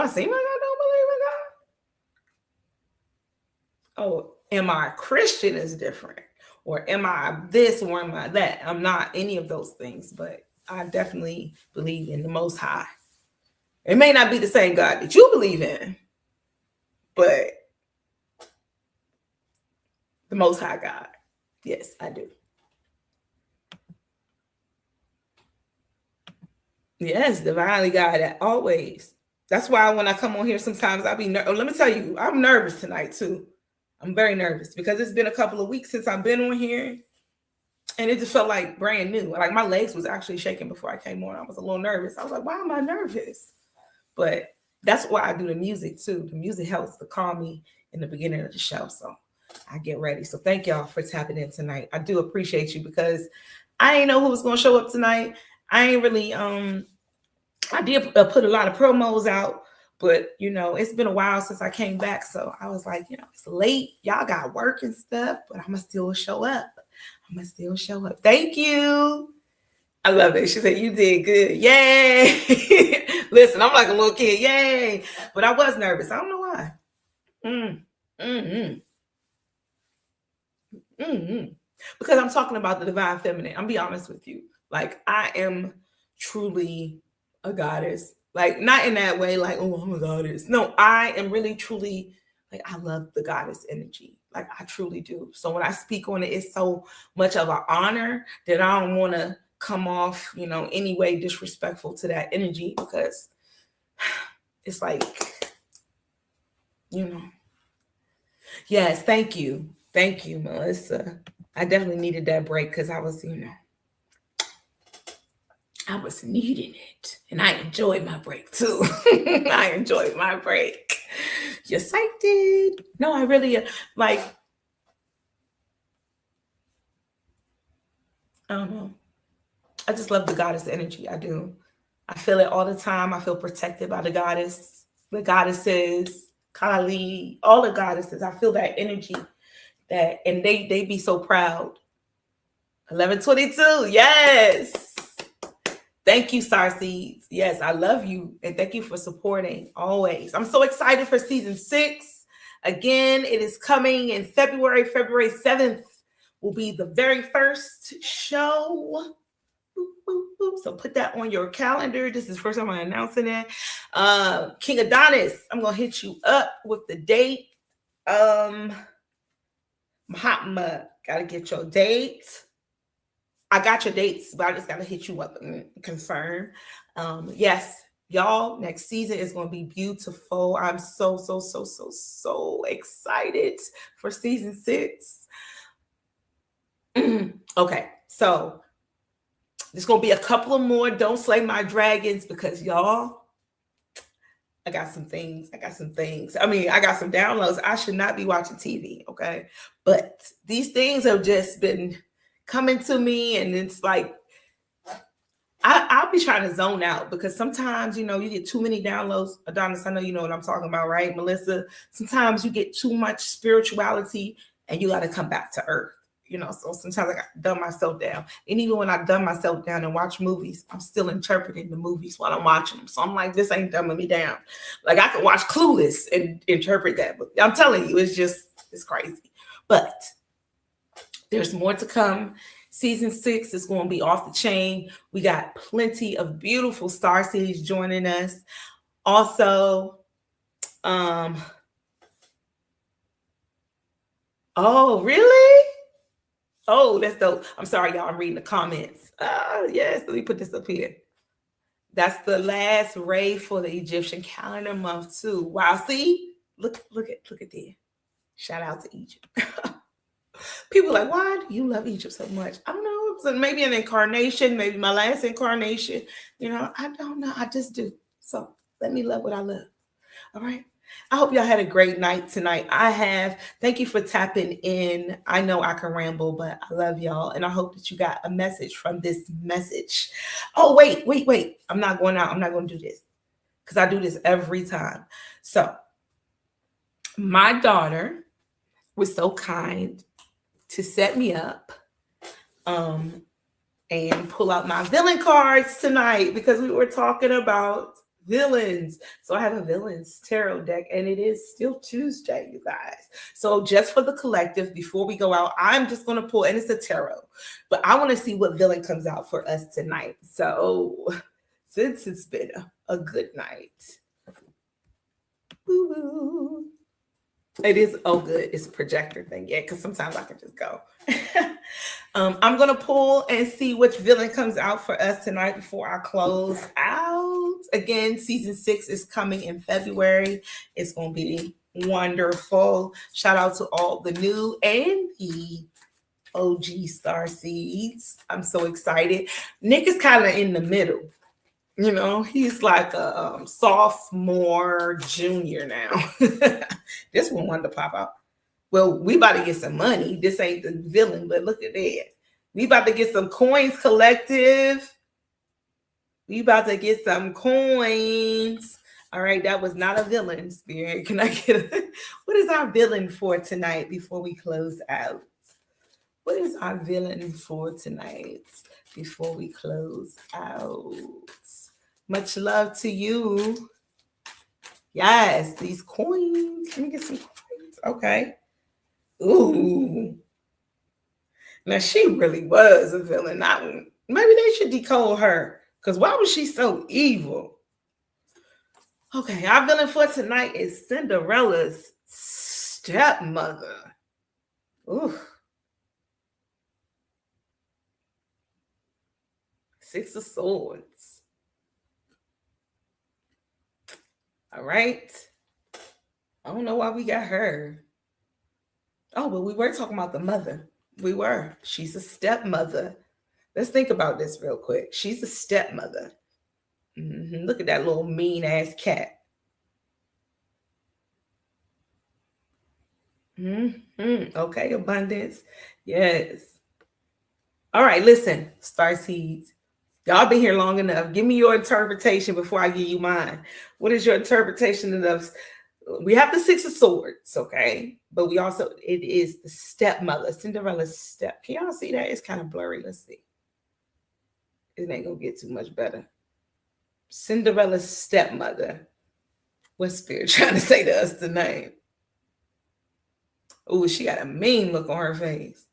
seem like I don't believe in God? Oh, am I a Christian is different. Or am I this or am I that? I'm not any of those things, but I definitely believe in the Most High. It may not be the same God that you believe in, but the Most High God. Yes, I do. Yes, divinely guided always. That's why when I come on here, sometimes I'll be let me tell you, I'm nervous tonight too. I'm very nervous because it's been a couple of weeks since I've been on here, and it just felt like brand new. Like my legs was actually shaking before I came on. I was a little nervous. I was like, why am I nervous? But that's why I do the music too. The music helps to calm me in the beginning of the show. So I get ready. So thank y'all for tapping in tonight. I do appreciate you because I didn't know who was going to show up tonight. I ain't really, I did put a lot of promos out, but you know, it's been a while since I came back. So I was like, you know, it's late. Y'all got work and stuff, but I'm going to still show up. Thank you. I love it. She said, you did good. Yay. Listen, I'm like a little kid. Yay. But I was nervous. I don't know why. Because I'm talking about the divine feminine. I'm be honest with you. Like, I am truly a goddess. Like, not in that way, like, oh, I'm a goddess. No, I am really, truly, like, I love the goddess energy. Like, I truly do. So when I speak on it, it's so much of an honor that I don't want to come off, you know, any way disrespectful to that energy, because it's like, you know. Yes, thank you. Thank you, Melissa. I definitely needed that break because I was, you know, I was needing it. And I enjoyed my break too. I enjoyed my break. Yes, I did. No, I really, like, I don't know. I just love the goddess energy. I do. I feel it all the time. I feel protected by the goddess, the goddesses, Kali, all the goddesses. I feel that energy, that, and they be so proud. 1122, yes. Thank you, Starseeds. Yes, I love you, and thank you for supporting always. I'm so excited for season 6. Again, it is coming in February. February 7th will be the very first show. So put that on your calendar. This is the first time I'm announcing it. King Adonis, I'm gonna hit you up with the date. Mahatma, gotta get your dates. I got your dates, but I just gotta hit you up and confirm. Yes, y'all, next season is gonna be beautiful. I'm so excited for season 6. Okay, so there's going to be a couple of more Don't Slay My Dragons because, y'all, I got some things. I mean, I got some downloads. I should not be watching TV, okay? But these things have just been coming to me, and it's like, I'll be trying to zone out because sometimes, you know, you get too many downloads. Adonis, I know you know what I'm talking about, right, Melissa? Sometimes you get too much spirituality and you got to come back to earth. You know, so sometimes I got to dumb myself down. And even when I dumb myself down and watch movies, I'm still interpreting the movies while I'm watching them. So I'm like, this ain't dumbing me down. Like, I can watch Clueless and interpret that. But I'm telling you, it's crazy. But there's more to come. Season 6 is going to be off the chain. We got plenty of beautiful starseeds joining us. Also, oh, really? Oh, that's dope. I'm sorry, y'all. I'm reading the comments. Yes, let me put this up here. That's the last ray for the Egyptian calendar month too. Wow, see? Look at there. Shout out to Egypt. People are like, why do you love Egypt so much? I don't know. So maybe an incarnation, maybe my last incarnation. You know, I don't know. I just do. So let me love what I love. All right. I hope y'all had a great night tonight. I have. Thank you for tapping in. I know I can ramble, but I love y'all. And I hope that you got a message from this message. Oh, wait. I'm not going out. I'm not going to do this because I do this every time. So my daughter was so kind to set me up and pull out my villain cards tonight because we were talking about villains. So I have a villains tarot deck, and it is still Tuesday, you guys. So just for the collective, before we go out, I'm just going to pull, and it's a tarot, but I want to see what villain comes out for us tonight. So since it's been a good night, woo-woo. It is, oh good, it's a projector thing, yeah, because sometimes I can just go. I'm going to pull and see which villain comes out for us tonight before I close out. Again, season 6 is coming in February. It's going to be wonderful. Shout out to all the new and the OG star seeds. I'm so excited. Nick is kind of in the middle. You know, he's like a sophomore, junior now. This one wanted to pop out. Well, we about to get some money. This ain't the villain, but look at that. We about to get some coins, collective. We about to get some coins. All right, that was not a villain, Spirit. Can I get what is our villain for tonight before we close out? What is our villain for tonight before we close out? Much love to you. Yes, these coins. Let me get some coins. Okay. Ooh. Now, she really was a villain. Maybe they should decode her. Because why was she so evil? Okay, our villain for tonight is Cinderella's stepmother. Ooh. 6 of Swords. All right. I don't know why we got her. Oh, but we were talking about the mother. We were. She's a stepmother. Let's think about this real quick. She's a stepmother. Look at that little mean ass cat. Okay, abundance. Yes. All right, listen, star seeds. Y'all been here long enough. Give me your interpretation before I give you mine. What is your interpretation of? We have the 6 of Swords, okay? But we also, it is the stepmother, Cinderella's step. Can y'all see that? It's kind of blurry. Let's see. It ain't gonna get too much better. Cinderella's stepmother. What's Spirit trying to say to us tonight? Oh, she got a mean look on her face.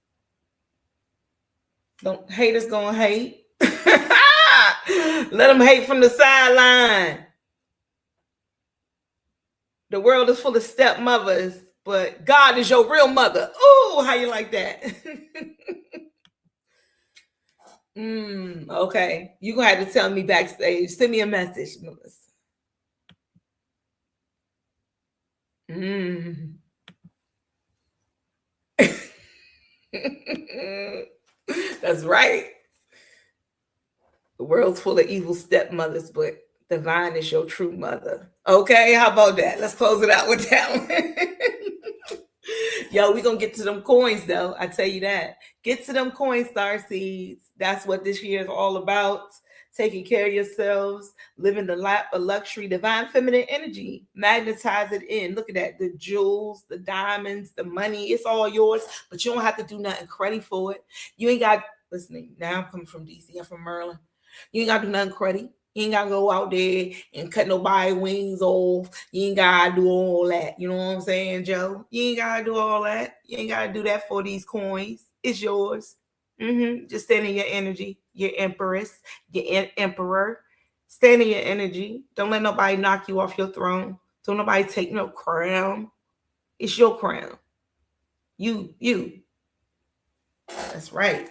Don't haters gonna hate. Let them hate from the sideline. The world is full of stepmothers, but God is your real mother. Ooh, how you like that? Okay. You're going to have to tell me backstage. Send me a message, Melissa. That's right. The world's full of evil stepmothers, but divine is your true mother. Okay, how about that? Let's close it out with that one. Yo, we're going to get to them coins, though. I tell you that. Get to them coins, star seeds. That's what this year is all about. Taking care of yourselves, living the lap of luxury, divine feminine energy. Magnetize it in. Look at that. The jewels, the diamonds, the money. It's all yours, but you don't have to do nothing credit for it. You ain't got, listen, now I'm coming from DC. I'm from Maryland. You ain't got to do nothing credit. You ain't got to go out there and cut nobody wings off. You ain't got to do all that. You know what I'm saying, Joe? You ain't got to do all that. You ain't got to do that for these coins. It's yours. Just stand in your energy. Your empress, your emperor. Stand in your energy. Don't let nobody knock you off your throne. Don't nobody take no crown. It's your crown. You. That's right.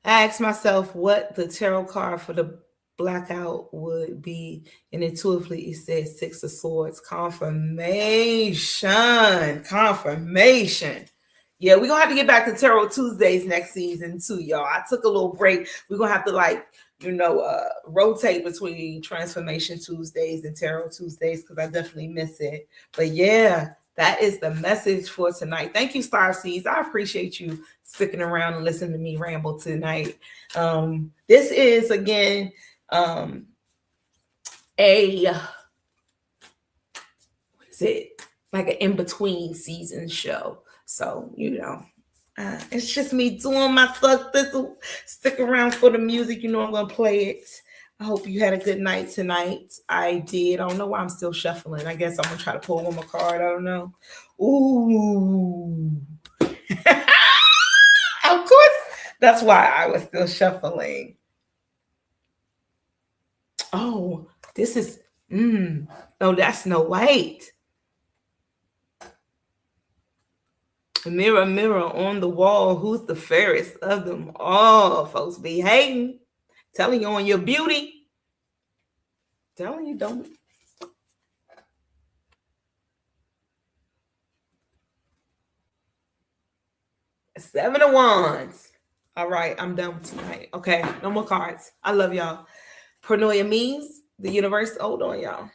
I asked myself what the tarot card for the blackout would be, and intuitively it says 6 of Swords. Confirmation. Yeah, we're gonna have to get back to Tarot Tuesdays next season too, y'all. I took a little break. We're gonna have to rotate between Transformation Tuesdays and Tarot Tuesdays because I definitely miss it. But yeah, that is the message for tonight. Thank you, Star Seeds. I appreciate you sticking around and listening to me ramble tonight. This is again what is it? Like an in-between season show. So, it's just me doing my stuff. Stick around for the music. I'm going to play it. I hope you had a good night tonight. I did. I don't know why I'm still shuffling. I guess I'm going to try to pull one more card. I don't know. Ooh. Of course. That's why I was still shuffling. Oh, this is, no, that's no white. Mirror, mirror on the wall, who's the fairest of them all? Folks be hating. Telling you on your beauty. Telling you, don't. Seven of Wands. All right, I'm done with tonight. Okay, no more cards. I love y'all. Pronoia means the universe. Hold on, y'all.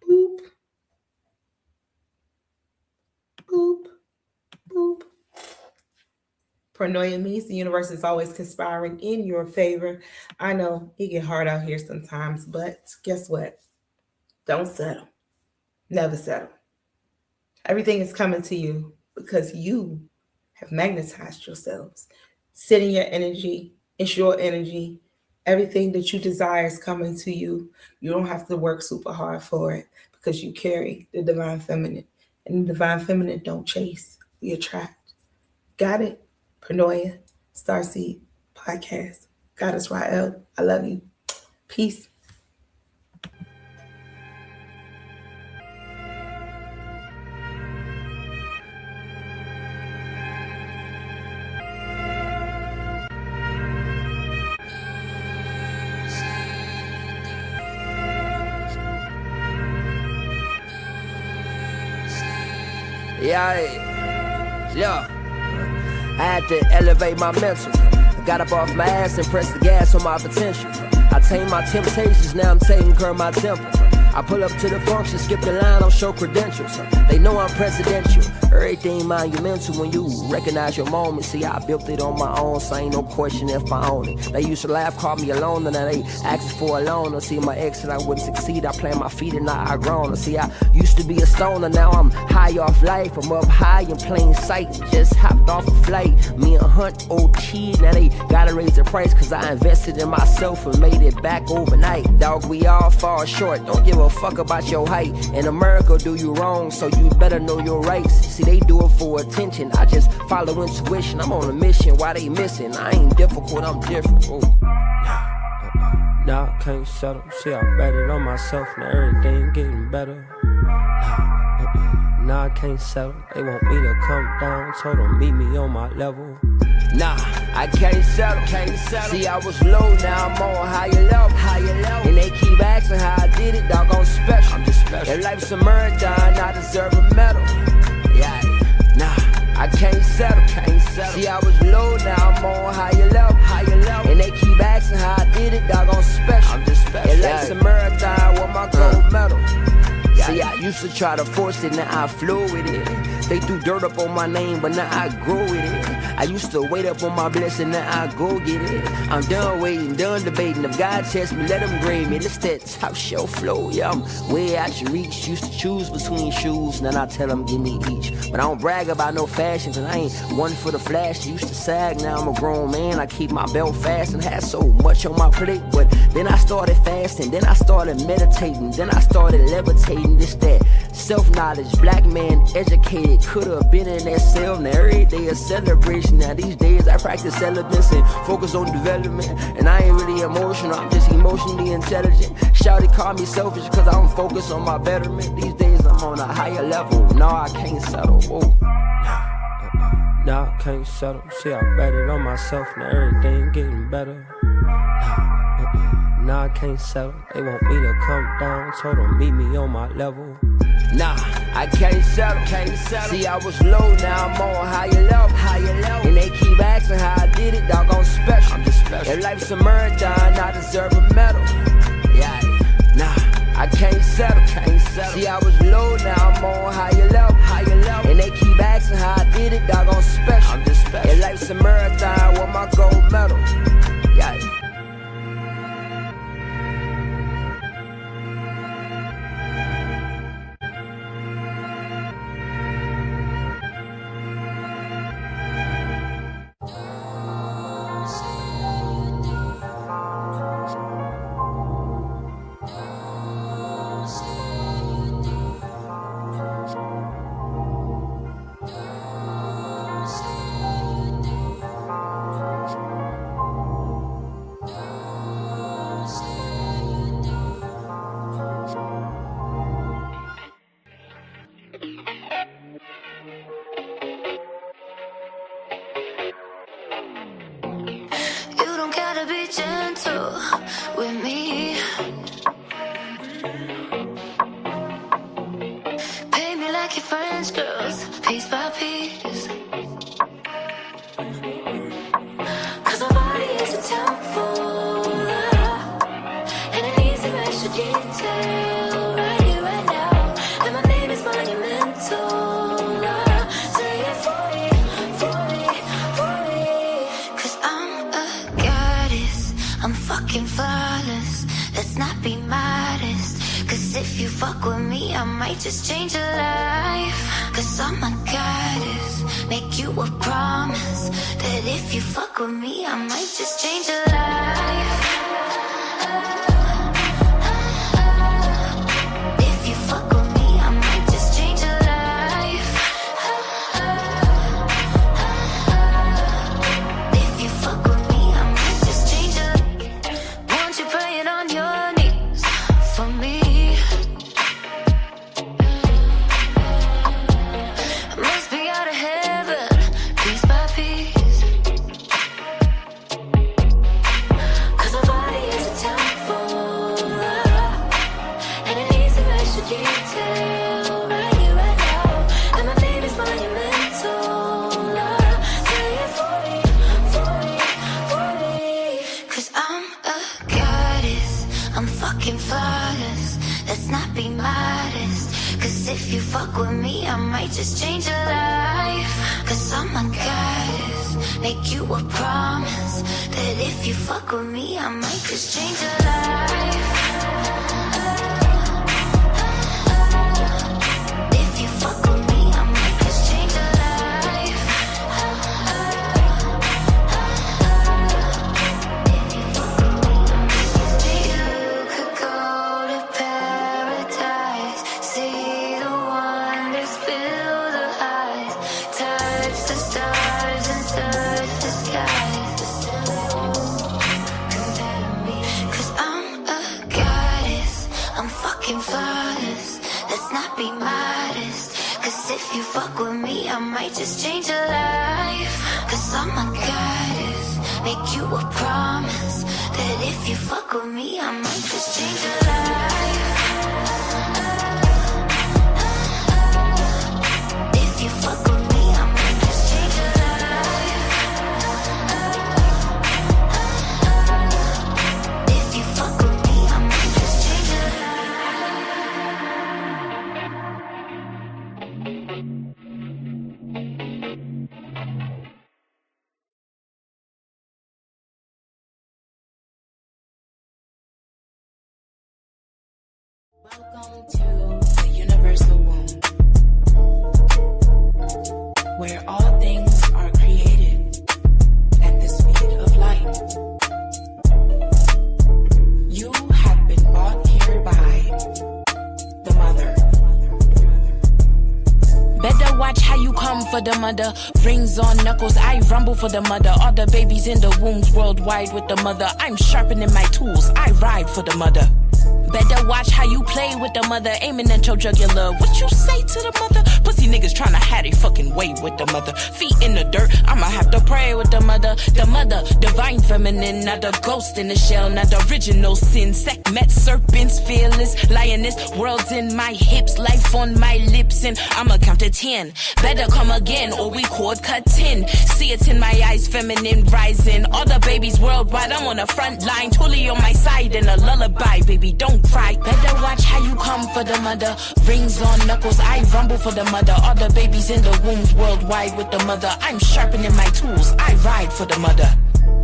Boop. Boop. Boop. Pronoia means the universe is always conspiring in your favor. I know it get hard out here sometimes, but guess what? Don't settle. Never settle. Everything is coming to you because you have magnetized yourselves. Sit in your energy. It's your energy. Everything that you desire is coming to you. You don't have to work super hard for it because you carry the divine feminine. And the divine feminine don't chase. We attract. Got it? Pronoia, Starseed Podcast. Goddess Rael, I love you. Peace. Yeah. I had to elevate my mental. I got up off my ass and pressed the gas on my potential. I tamed my temptations, now I'm taking care of my temple. I pull up to the function, skip the line, I'll show credentials. They know I'm presidential. Everything monumental when you recognize your moment. See, I built it on my own, so ain't no question if I own it. They used to laugh, call me alone, and now they asking for a loan. See, my ex said I wouldn't succeed. I plant my feet and now I grown. See, I used to be a stoner, now I'm high off life. I'm up high in plain sight, just hopped off a flight. Me and Hunt, old kid, now they gotta raise the price, cause I invested in myself and made it back overnight. Dog, we all fall short, don't give a fuck about your height. In America, do you wrong, so you better know your rights. See, they do it for attention, I just follow intuition. I'm on a mission, why they missing? I ain't difficult, I'm different. Ooh. Nah, I can't settle. See, I bet it on myself, now everything getting better. Nah, I can't settle. They want me to come down, told them meet me on my level. Nah, I can't settle. See, I was low, now I'm on higher level. And they keep asking how I did it, doggone special. I'm just special. If life's a marathon, I deserve a medal. Yeah, nah, I can't settle. See, I was low, now I'm on higher level. And they keep asking how I did it, doggone special. I'm just special. If life's a marathon, with my gold medal. See, I used to try to force it, now I flow with it. They threw dirt up on my name, but now I grow with it. I used to wait up on my blessing, now I go get it. I'm done waiting, done debating. If God tests me, let him grade me. It's that top shelf flow, yeah, I'm way out your reach. Used to choose between shoes, now I tell them give me each. But I don't brag about no fashion, cause I ain't one for the flash. Used to sag, now I'm a grown man. I keep my belt fast and had so much on my plate. But then I started fasting, then I started meditating, then I started levitating. This that self-knowledge, black man educated, could've been in that cell. Now every day a celebration. Now these days I practice celibacy and focus on development. And I ain't really emotional, I'm just emotionally intelligent. Shawty call me selfish cause I don't focus on my betterment. These days I'm on a higher level. No, I can't settle. Whoa. Nah, I can't settle. See, I bet it on myself, now everything getting better. Nah, I can't settle. They want me to come down, told them meet me on my level. Nah, I can't settle. See, I was low, now I'm on higher level. And they keep asking how I did it, doggone special. I'm just special. If life's a marathon, I deserve a medal. Yeah, nah, I can't settle. See, I was low, now I'm on higher level. And they keep asking how I did it, doggone special. I'm just special. If life's a marathon, with my gold medal. Yeah. gotta be gentle with me. Pay me like your French girls, piece by piece. Cause my body is a temple, and it needs some extra detail right here, right now. And my name is monumental. Say it for me, for me, for me. Cause I'm a goddess, I'm fucking flawless. Let's not be modest. Cause if you fuck with me, I might just change your life. Cause I'm a goddess, make you a promise that if you fuck with me, I might just change your life. If you fuck with me, I might just change your life. If you fuck with me, I might just change your life. Want you praying on your knees for me. Must be out of heaven, piece by piece. Cause my body is a temple, and it needs some extra detail right here, right now. And my name is monumental. Say it for me, for me, for me. Cause I'm a goddess, I'm fucking flawless. Let's not be modest. Cause if you fuck with me, I might just change your life. Cause I'm a goddess, make you a promise that if you fuck with me, I might just change your life. If you fuck with me, I might just change your life. You could go to paradise, see the wonders, feel the highs, touch the stars and search the skies. Cause I'm a goddess, I'm fucking flawless. Let's not be modest. Cause if you fuck with me, I might just change your life. Cause I'm a goddess, make you a promise that if you fuck with me, I might just change your life. If you fuck with me, I might just change your life. If you fuck with me, I might just change your Welcome to the universal womb, where all things are created at the speed of light. You have been brought here by the mother. Better watch how you come for the mother. Rings on knuckles, I rumble for the mother. All the babies in the wombs worldwide with the mother. I'm sharpening my tools, I ride for the mother. Better watch how you play with the mother, aiming at your jugular. What you say to the mother? Pussy niggas tryna have they fucking way with the mother. Feet in the dirt, I'ma have to pray with the mother. The mother, divine feminine, not a ghost in the shell, not the original sin. Sekhmet, serpents, fearless, lioness, worlds in my hips, life on my lips, and I'ma count to 10. Better come again, or we cord cut 10. See it in my eyes, feminine rising. All the babies worldwide, I'm on the front line. Tully on my side and a lullaby, baby, don't cry. Better watch how you come for the mother. Rings on knuckles, I rumble for the mother. All the babies in the wombs worldwide with the mother. I'm sharpening my tools, I ride for the mother.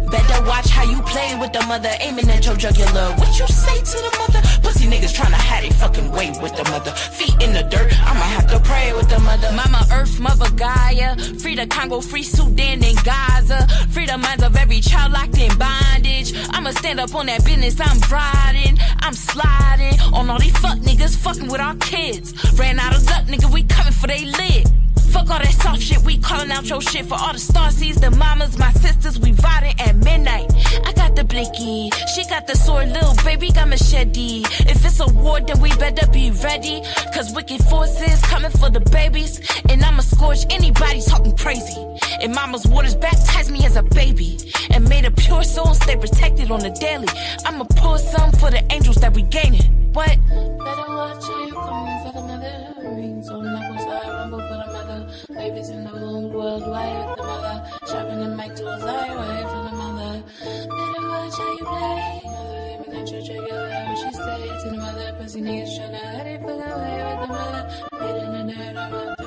Better watch how you play with the mother, aiming at your jugular. What you say to the mother? Pussy niggas tryna have they fucking way with the mother. Feet in the dirt, I'ma have to pray with the mother. Mama Earth, Mother Gaia. Free the Congo, free Sudan and Gaza. Free the minds of every child locked in bondage. I'ma stand up on that business, I'm riding. I'm sliding on all these fuck niggas fucking with our kids. Ran out of luck, nigga, we coming for they lid. Fuck all that soft shit, we calling out your shit for all the starseeds, the mamas, my sisters, we riding at midnight. I got the blicky, she got the sword, little baby got machete. If it's a war, then we better be ready, cause wicked forces coming for the babies, and I'ma scorch anybody talking crazy. And mama's waters baptized me as a baby, and made a pure soul stay protected on the daily. I'ma pour some for the angels that we gaining. What? Better watch how you coming for the mother. Rings on knuckles, I rumble for the mother. Babies in the womb, worldwide with the mother. Sharpening my tools, I ride for the mother. Better watch how you play. Mother, even that church regular, she stays to the mother. Pussy niggas tryna hurry for the way with the mother. Hidden in the dirt, I'm out to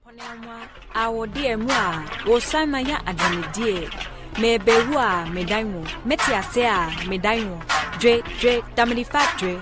pray. Our dear moi, O Simaya Adani dear. Me bewa, me daimo, metia sea, me daimo. Dre, damini factory.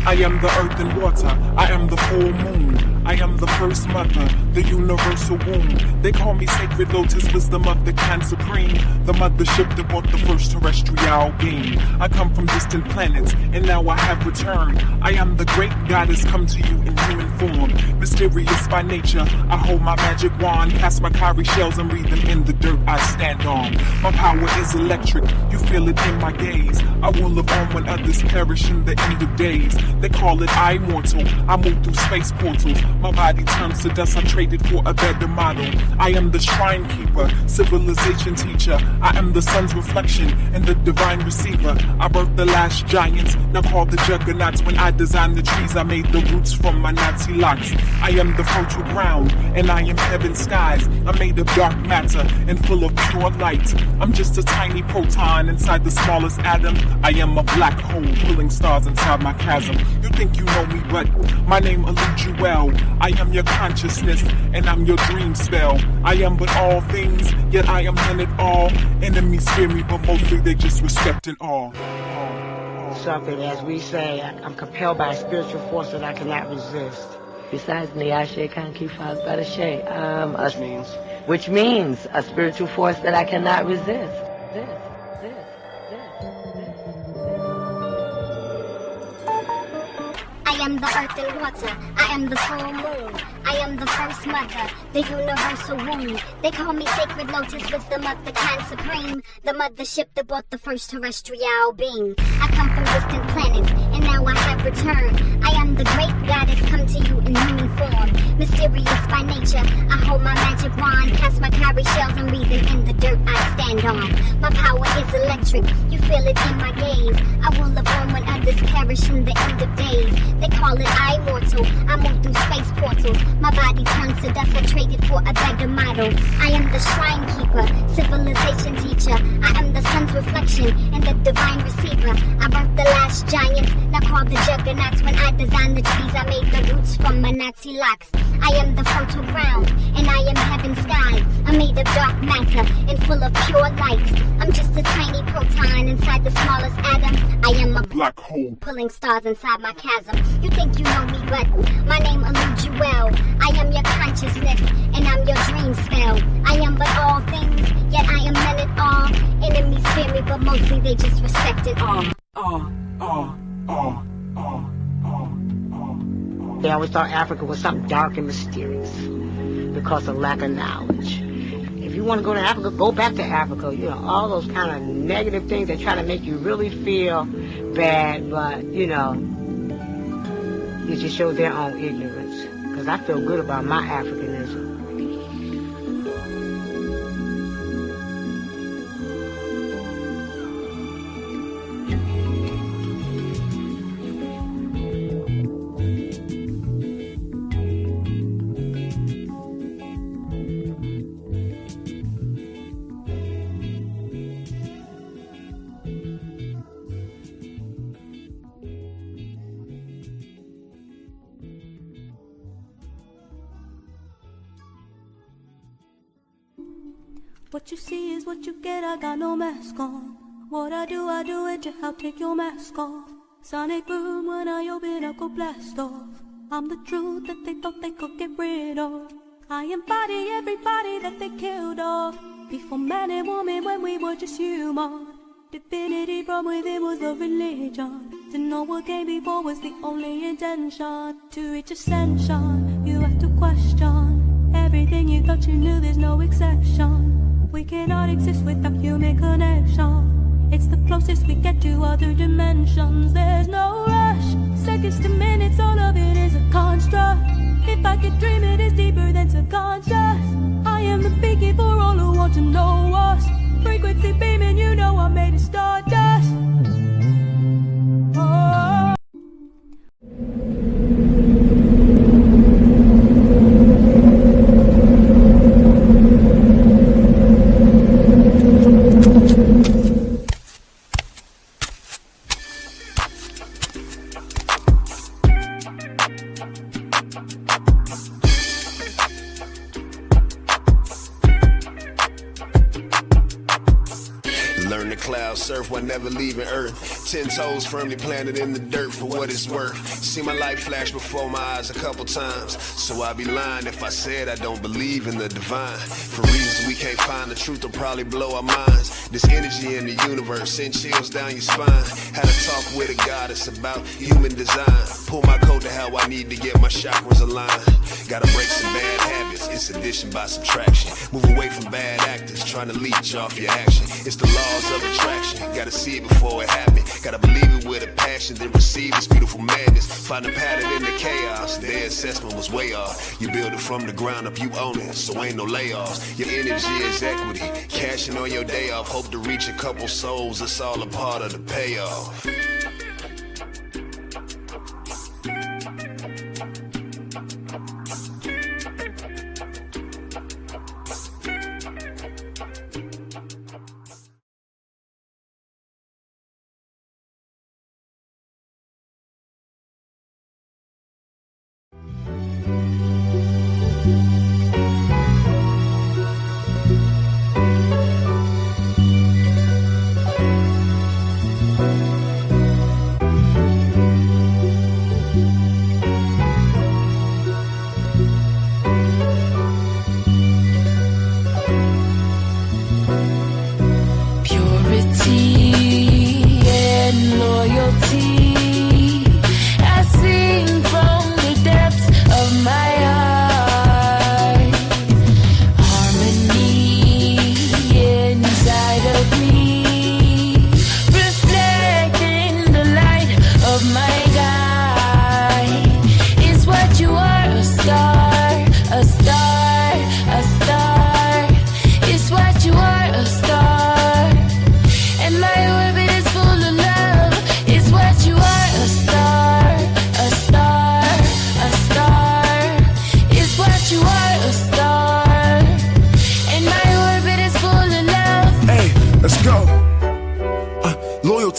I am the earth and water, I am the full moon. I am the first mother, the universal womb. They call me sacred lotus, wisdom of the Khan supreme. The mothership that brought the first terrestrial being. I come from distant planets, and now I have returned. I am the great goddess come to you in human form. Mysterious by nature, I hold my magic wand, cast my cowrie shells and read them in the dirt I stand on. My power is electric, you feel it in my gaze. I will live on when others perish in the end of days. They call it immortal, I move through space portals. My body turns to dust, I traded for a better model. I am the shrine keeper, civilization teacher. I am the sun's reflection and the divine receiver. I birthed the last giants, now called the juggernauts. When I designed the trees, I made the roots from my Nazi locks. I am the fertile ground, and I am heaven's skies. I'm made of dark matter and full of pure light. I'm just a tiny proton inside the smallest atom. I am a black hole, pulling stars inside my chasm. You think you know me, but my name eludes you well. I am your consciousness, and I'm your dream spell. I am but all things, yet I am none at all. Enemies fear me, but mostly they just respect and awe. Something, as we say, I'm compelled by a spiritual force that I cannot resist. Besides Niyashe can't keep fast by the Shay. Which means a spiritual force that I cannot resist. I am the earth and water, I am the full moon, I am the first mother, the universal womb. They call me sacred lotus, wisdom of the Khan supreme, the mothership that brought the first terrestrial being. I come from distant planets, and now I have returned. I am the great goddess come to you in human form. Mysterious by nature, I hold my magic wand, cast my cowrie shells and read them in the dirt I stand on. My power is electric, you feel it in my gaze. I will live on when others perish in the end of days. They call it immortal, I move through space portals. My body turns to dust, I traded for a better model. I am the shrine keeper, civilization teacher. I am the sun's reflection and the divine receiver. I birthed the last giants, now called the juggernauts. When I designed the trees, I made the roots from my Nazi locks. I am the fertile ground, and I am heaven's skies. I'm made of dark matter and full of pure light. I'm just a tiny proton inside the smallest atom. I am a black hole, pulling stars inside my chasm. You think you know me, but my name eludes you well. I am your consciousness, and I'm your dream spell. I am but all things, yet I am none at all. Enemies fear me, but mostly they just respect it all. They always thought Africa was something dark and mysterious because of lack of knowledge. If you want to go to Africa, go back to Africa. You know, all those kind of negative things that try to make you really feel bad, but, you know, it just shows their own ignorance. Because I feel good about my Africanism. What you see is what you get, I got no mask on. What I do it to help take your mask off. Sonic boom, when I open up, go blast off. I'm the truth that they thought they could get rid of. I embody everybody that they killed off. Before man and woman when we were just human. Divinity from within was the religion. To know what came before was the only intention. To reach ascension, you have to question everything you thought you knew, there's no exception. We cannot exist without human connection. It's the closest we get to other dimensions. There's no rush, seconds to minutes, all of it is a construct. If I could dream it is deeper than subconscious. I am the beacon for all who want to know us. Frequency beaming, you know I'm made of stardust. Oh. Learn to cloud surf while never leaving Earth. 10 toes firmly planted in the dirt for what it's worth. See my life flash before my eyes a couple times, so I'd be lying if I said I don't believe in the divine. For reasons we can't find, the truth will probably blow our minds. This energy in the universe send chills down your spine. Had a talk with a goddess about human design. Pull my coat to how I need to get my chakras aligned. Gotta break some bad habits, it's addition by subtraction. Move away from bad actors trying to leech off your action. It's the laws of attraction, gotta see it before it happens. Gotta believe it with a passion, then receive this beautiful madness. Find a pattern in the chaos, their assessment was way off. You build it from the ground up, you own it, so ain't no layoffs. Your energy is equity, cashing on your day off. Hope to reach a couple souls, it's all a part of the payoff.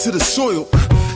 To the soil,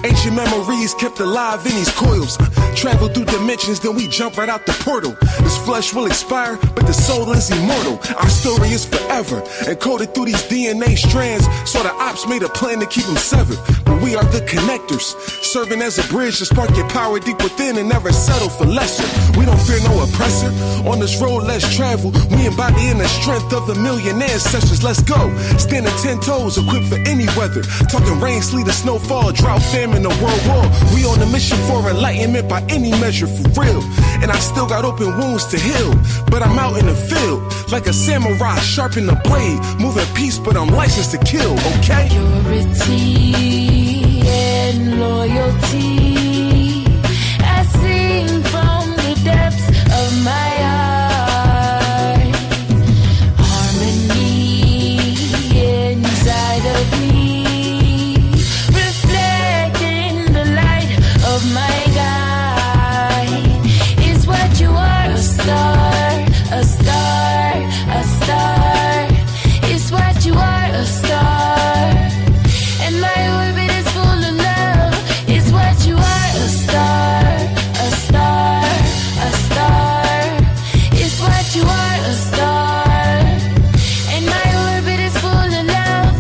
ancient memories kept alive in these coils. Travel through dimensions, then we jump right out the portal. This flesh will expire, but the soul is immortal. Our story is forever, encoded through these DNA strands. So the ops made a plan to keep them severed, but we are the connectors, serving as a bridge to spark your power deep within and never settle for lesser. We don't fear no oppressor. On this road, let's travel. We embodying the strength of a million ancestors. Let's go, standing 10 toes, equipped for any weather. Talking rain, sleet, or snowfall, drought, famine, or world war. We on a mission for enlightenment by any measure, for real. And I still got open wounds to heal, but I'm out in the field like a samurai, sharpen the blade, moving peace, but I'm licensed to kill, okay? Purity and loyalty, I sing from the depths of my heart. Harmony inside of me, reflecting the light of my guide. Is what you are, a star, a star, a star. Is what you are, a star. And my orbit is full of love. Is what you are, a star, a star, a star. Is what you are, a star. And my orbit is full of love.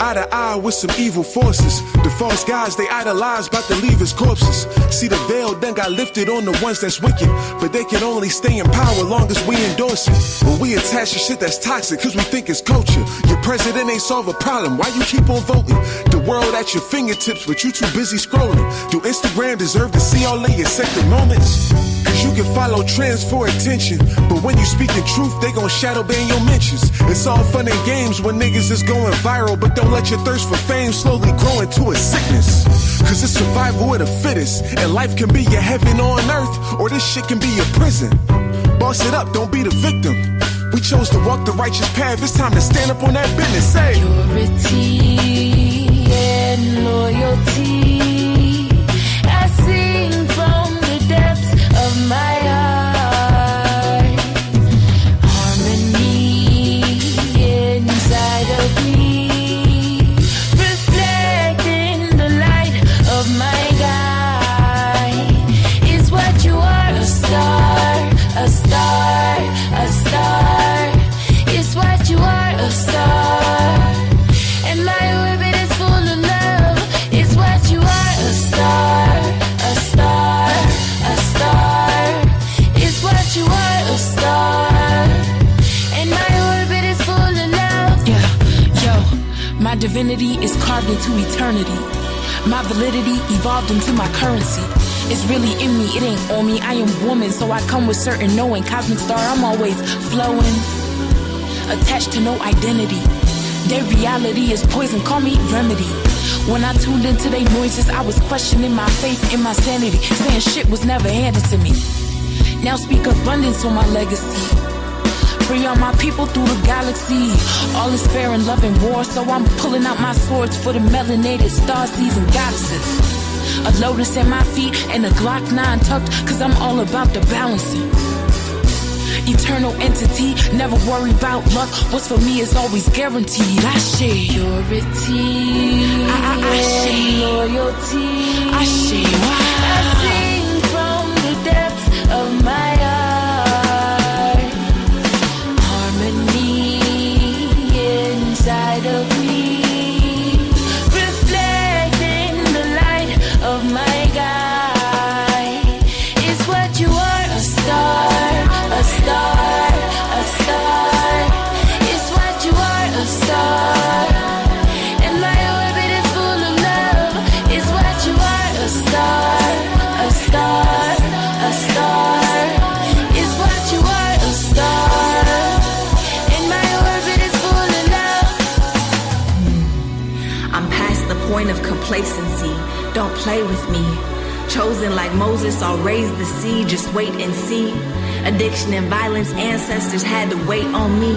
Eye to eye, ally with some evil forces. The false gods they idolize, about to leave as corpses. See, the veil then got lifted on the ones that's wicked, but they can only stay in power long as we endorse it. When we attach to shit that's toxic, cause we think it's culture. Your president ain't solve a problem, why you keep on voting? The world at your fingertips, but you too busy scrolling. Do Instagram deserve to see all of your sacred moments? Cause you can follow trends for attention, but when you speaking truth, they gon' shadow ban your mentions. It's all fun and games when niggas is going viral, but don't let your thirst for fame slowly grow into a sickness. Cause it's survival of the fittest, and life can be your heaven on earth, or this shit can be your prison. Boss it up, don't be the victim. We chose to walk the righteous path, it's time to stand up on that business. Say purity and loyalty, I sing from the depths of my heart. Harmony inside of me, reflecting the light of my guide. Is what you are, a star, a star, a star. Is what you are, a star. And my orbit is full of love. Is what you are, a star, a star, a star. Is what you are, a star. And my orbit is full of love. Yeah, yo, my divinity is carved into eternity. My validity evolved into my currency. It's really in me, it ain't on me. I am woman, so I come with certain knowing. Cosmic star, I'm always flowing, attached to no identity. Their reality is poison, call me remedy. When I tuned into their noises, I was questioning my faith and my sanity, saying shit was never handed to me. Now speak abundance on my legacy. Free all my people through the galaxy. All is fair in love and war, so I'm pulling out my swords for the melanated star seeds and goddesses. A lotus at my feet and a Glock 9 tucked, cause I'm all about the balancing. Eternal entity, never worry about luck. What's for me is always guaranteed. I share purity, I share loyalty, I share. I sing from the depths of my heart. Harmony inside of me, reflecting the light of my guide. Is what you are, a star. A star, a star, is what you are, a star. And my orbit is full of love, is what you are, a star, a star, a star, is what you are, a star. And my orbit is full of love. I'm past the point of complacency, don't play with me. Chosen like Moses, I'll raise the sea, just wait and see. Addiction and violence, ancestors had to wait on me.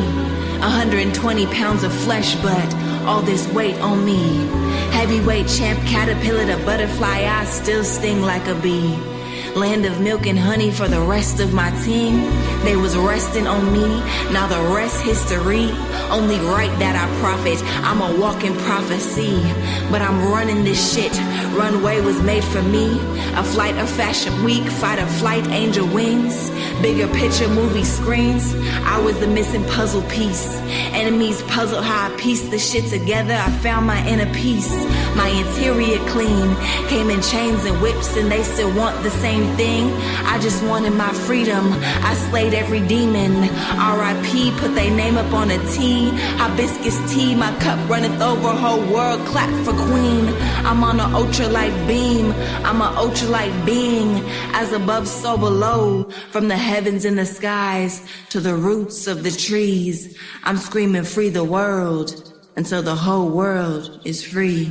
120 pounds of flesh, but all this weight on me. Heavyweight champ, caterpillar to butterfly, I still sting like a bee. Land of milk and honey for the rest of my team. They was resting on me, now the rest history. Only right that I profit, I'm a walking prophecy. But I'm running this shit, runway was made for me. A flight of fashion week, fight or flight, angel wings. Bigger picture movie screens, I was the missing puzzle piece. Enemies puzzled how I pieced the shit together, I found my inner peace. My interior clean, came in chains and whips and they still want the same thing. I just wanted my freedom, I slayed every demon. R.I.P. put they name up on a T. Hibiscus tea, my cup runneth over, whole world clap for queen. I'm on an ultralight beam, I'm an ultralight being. As above so below, from the heavens and the skies to the roots of the trees. I'm screaming free the world until the whole world is free.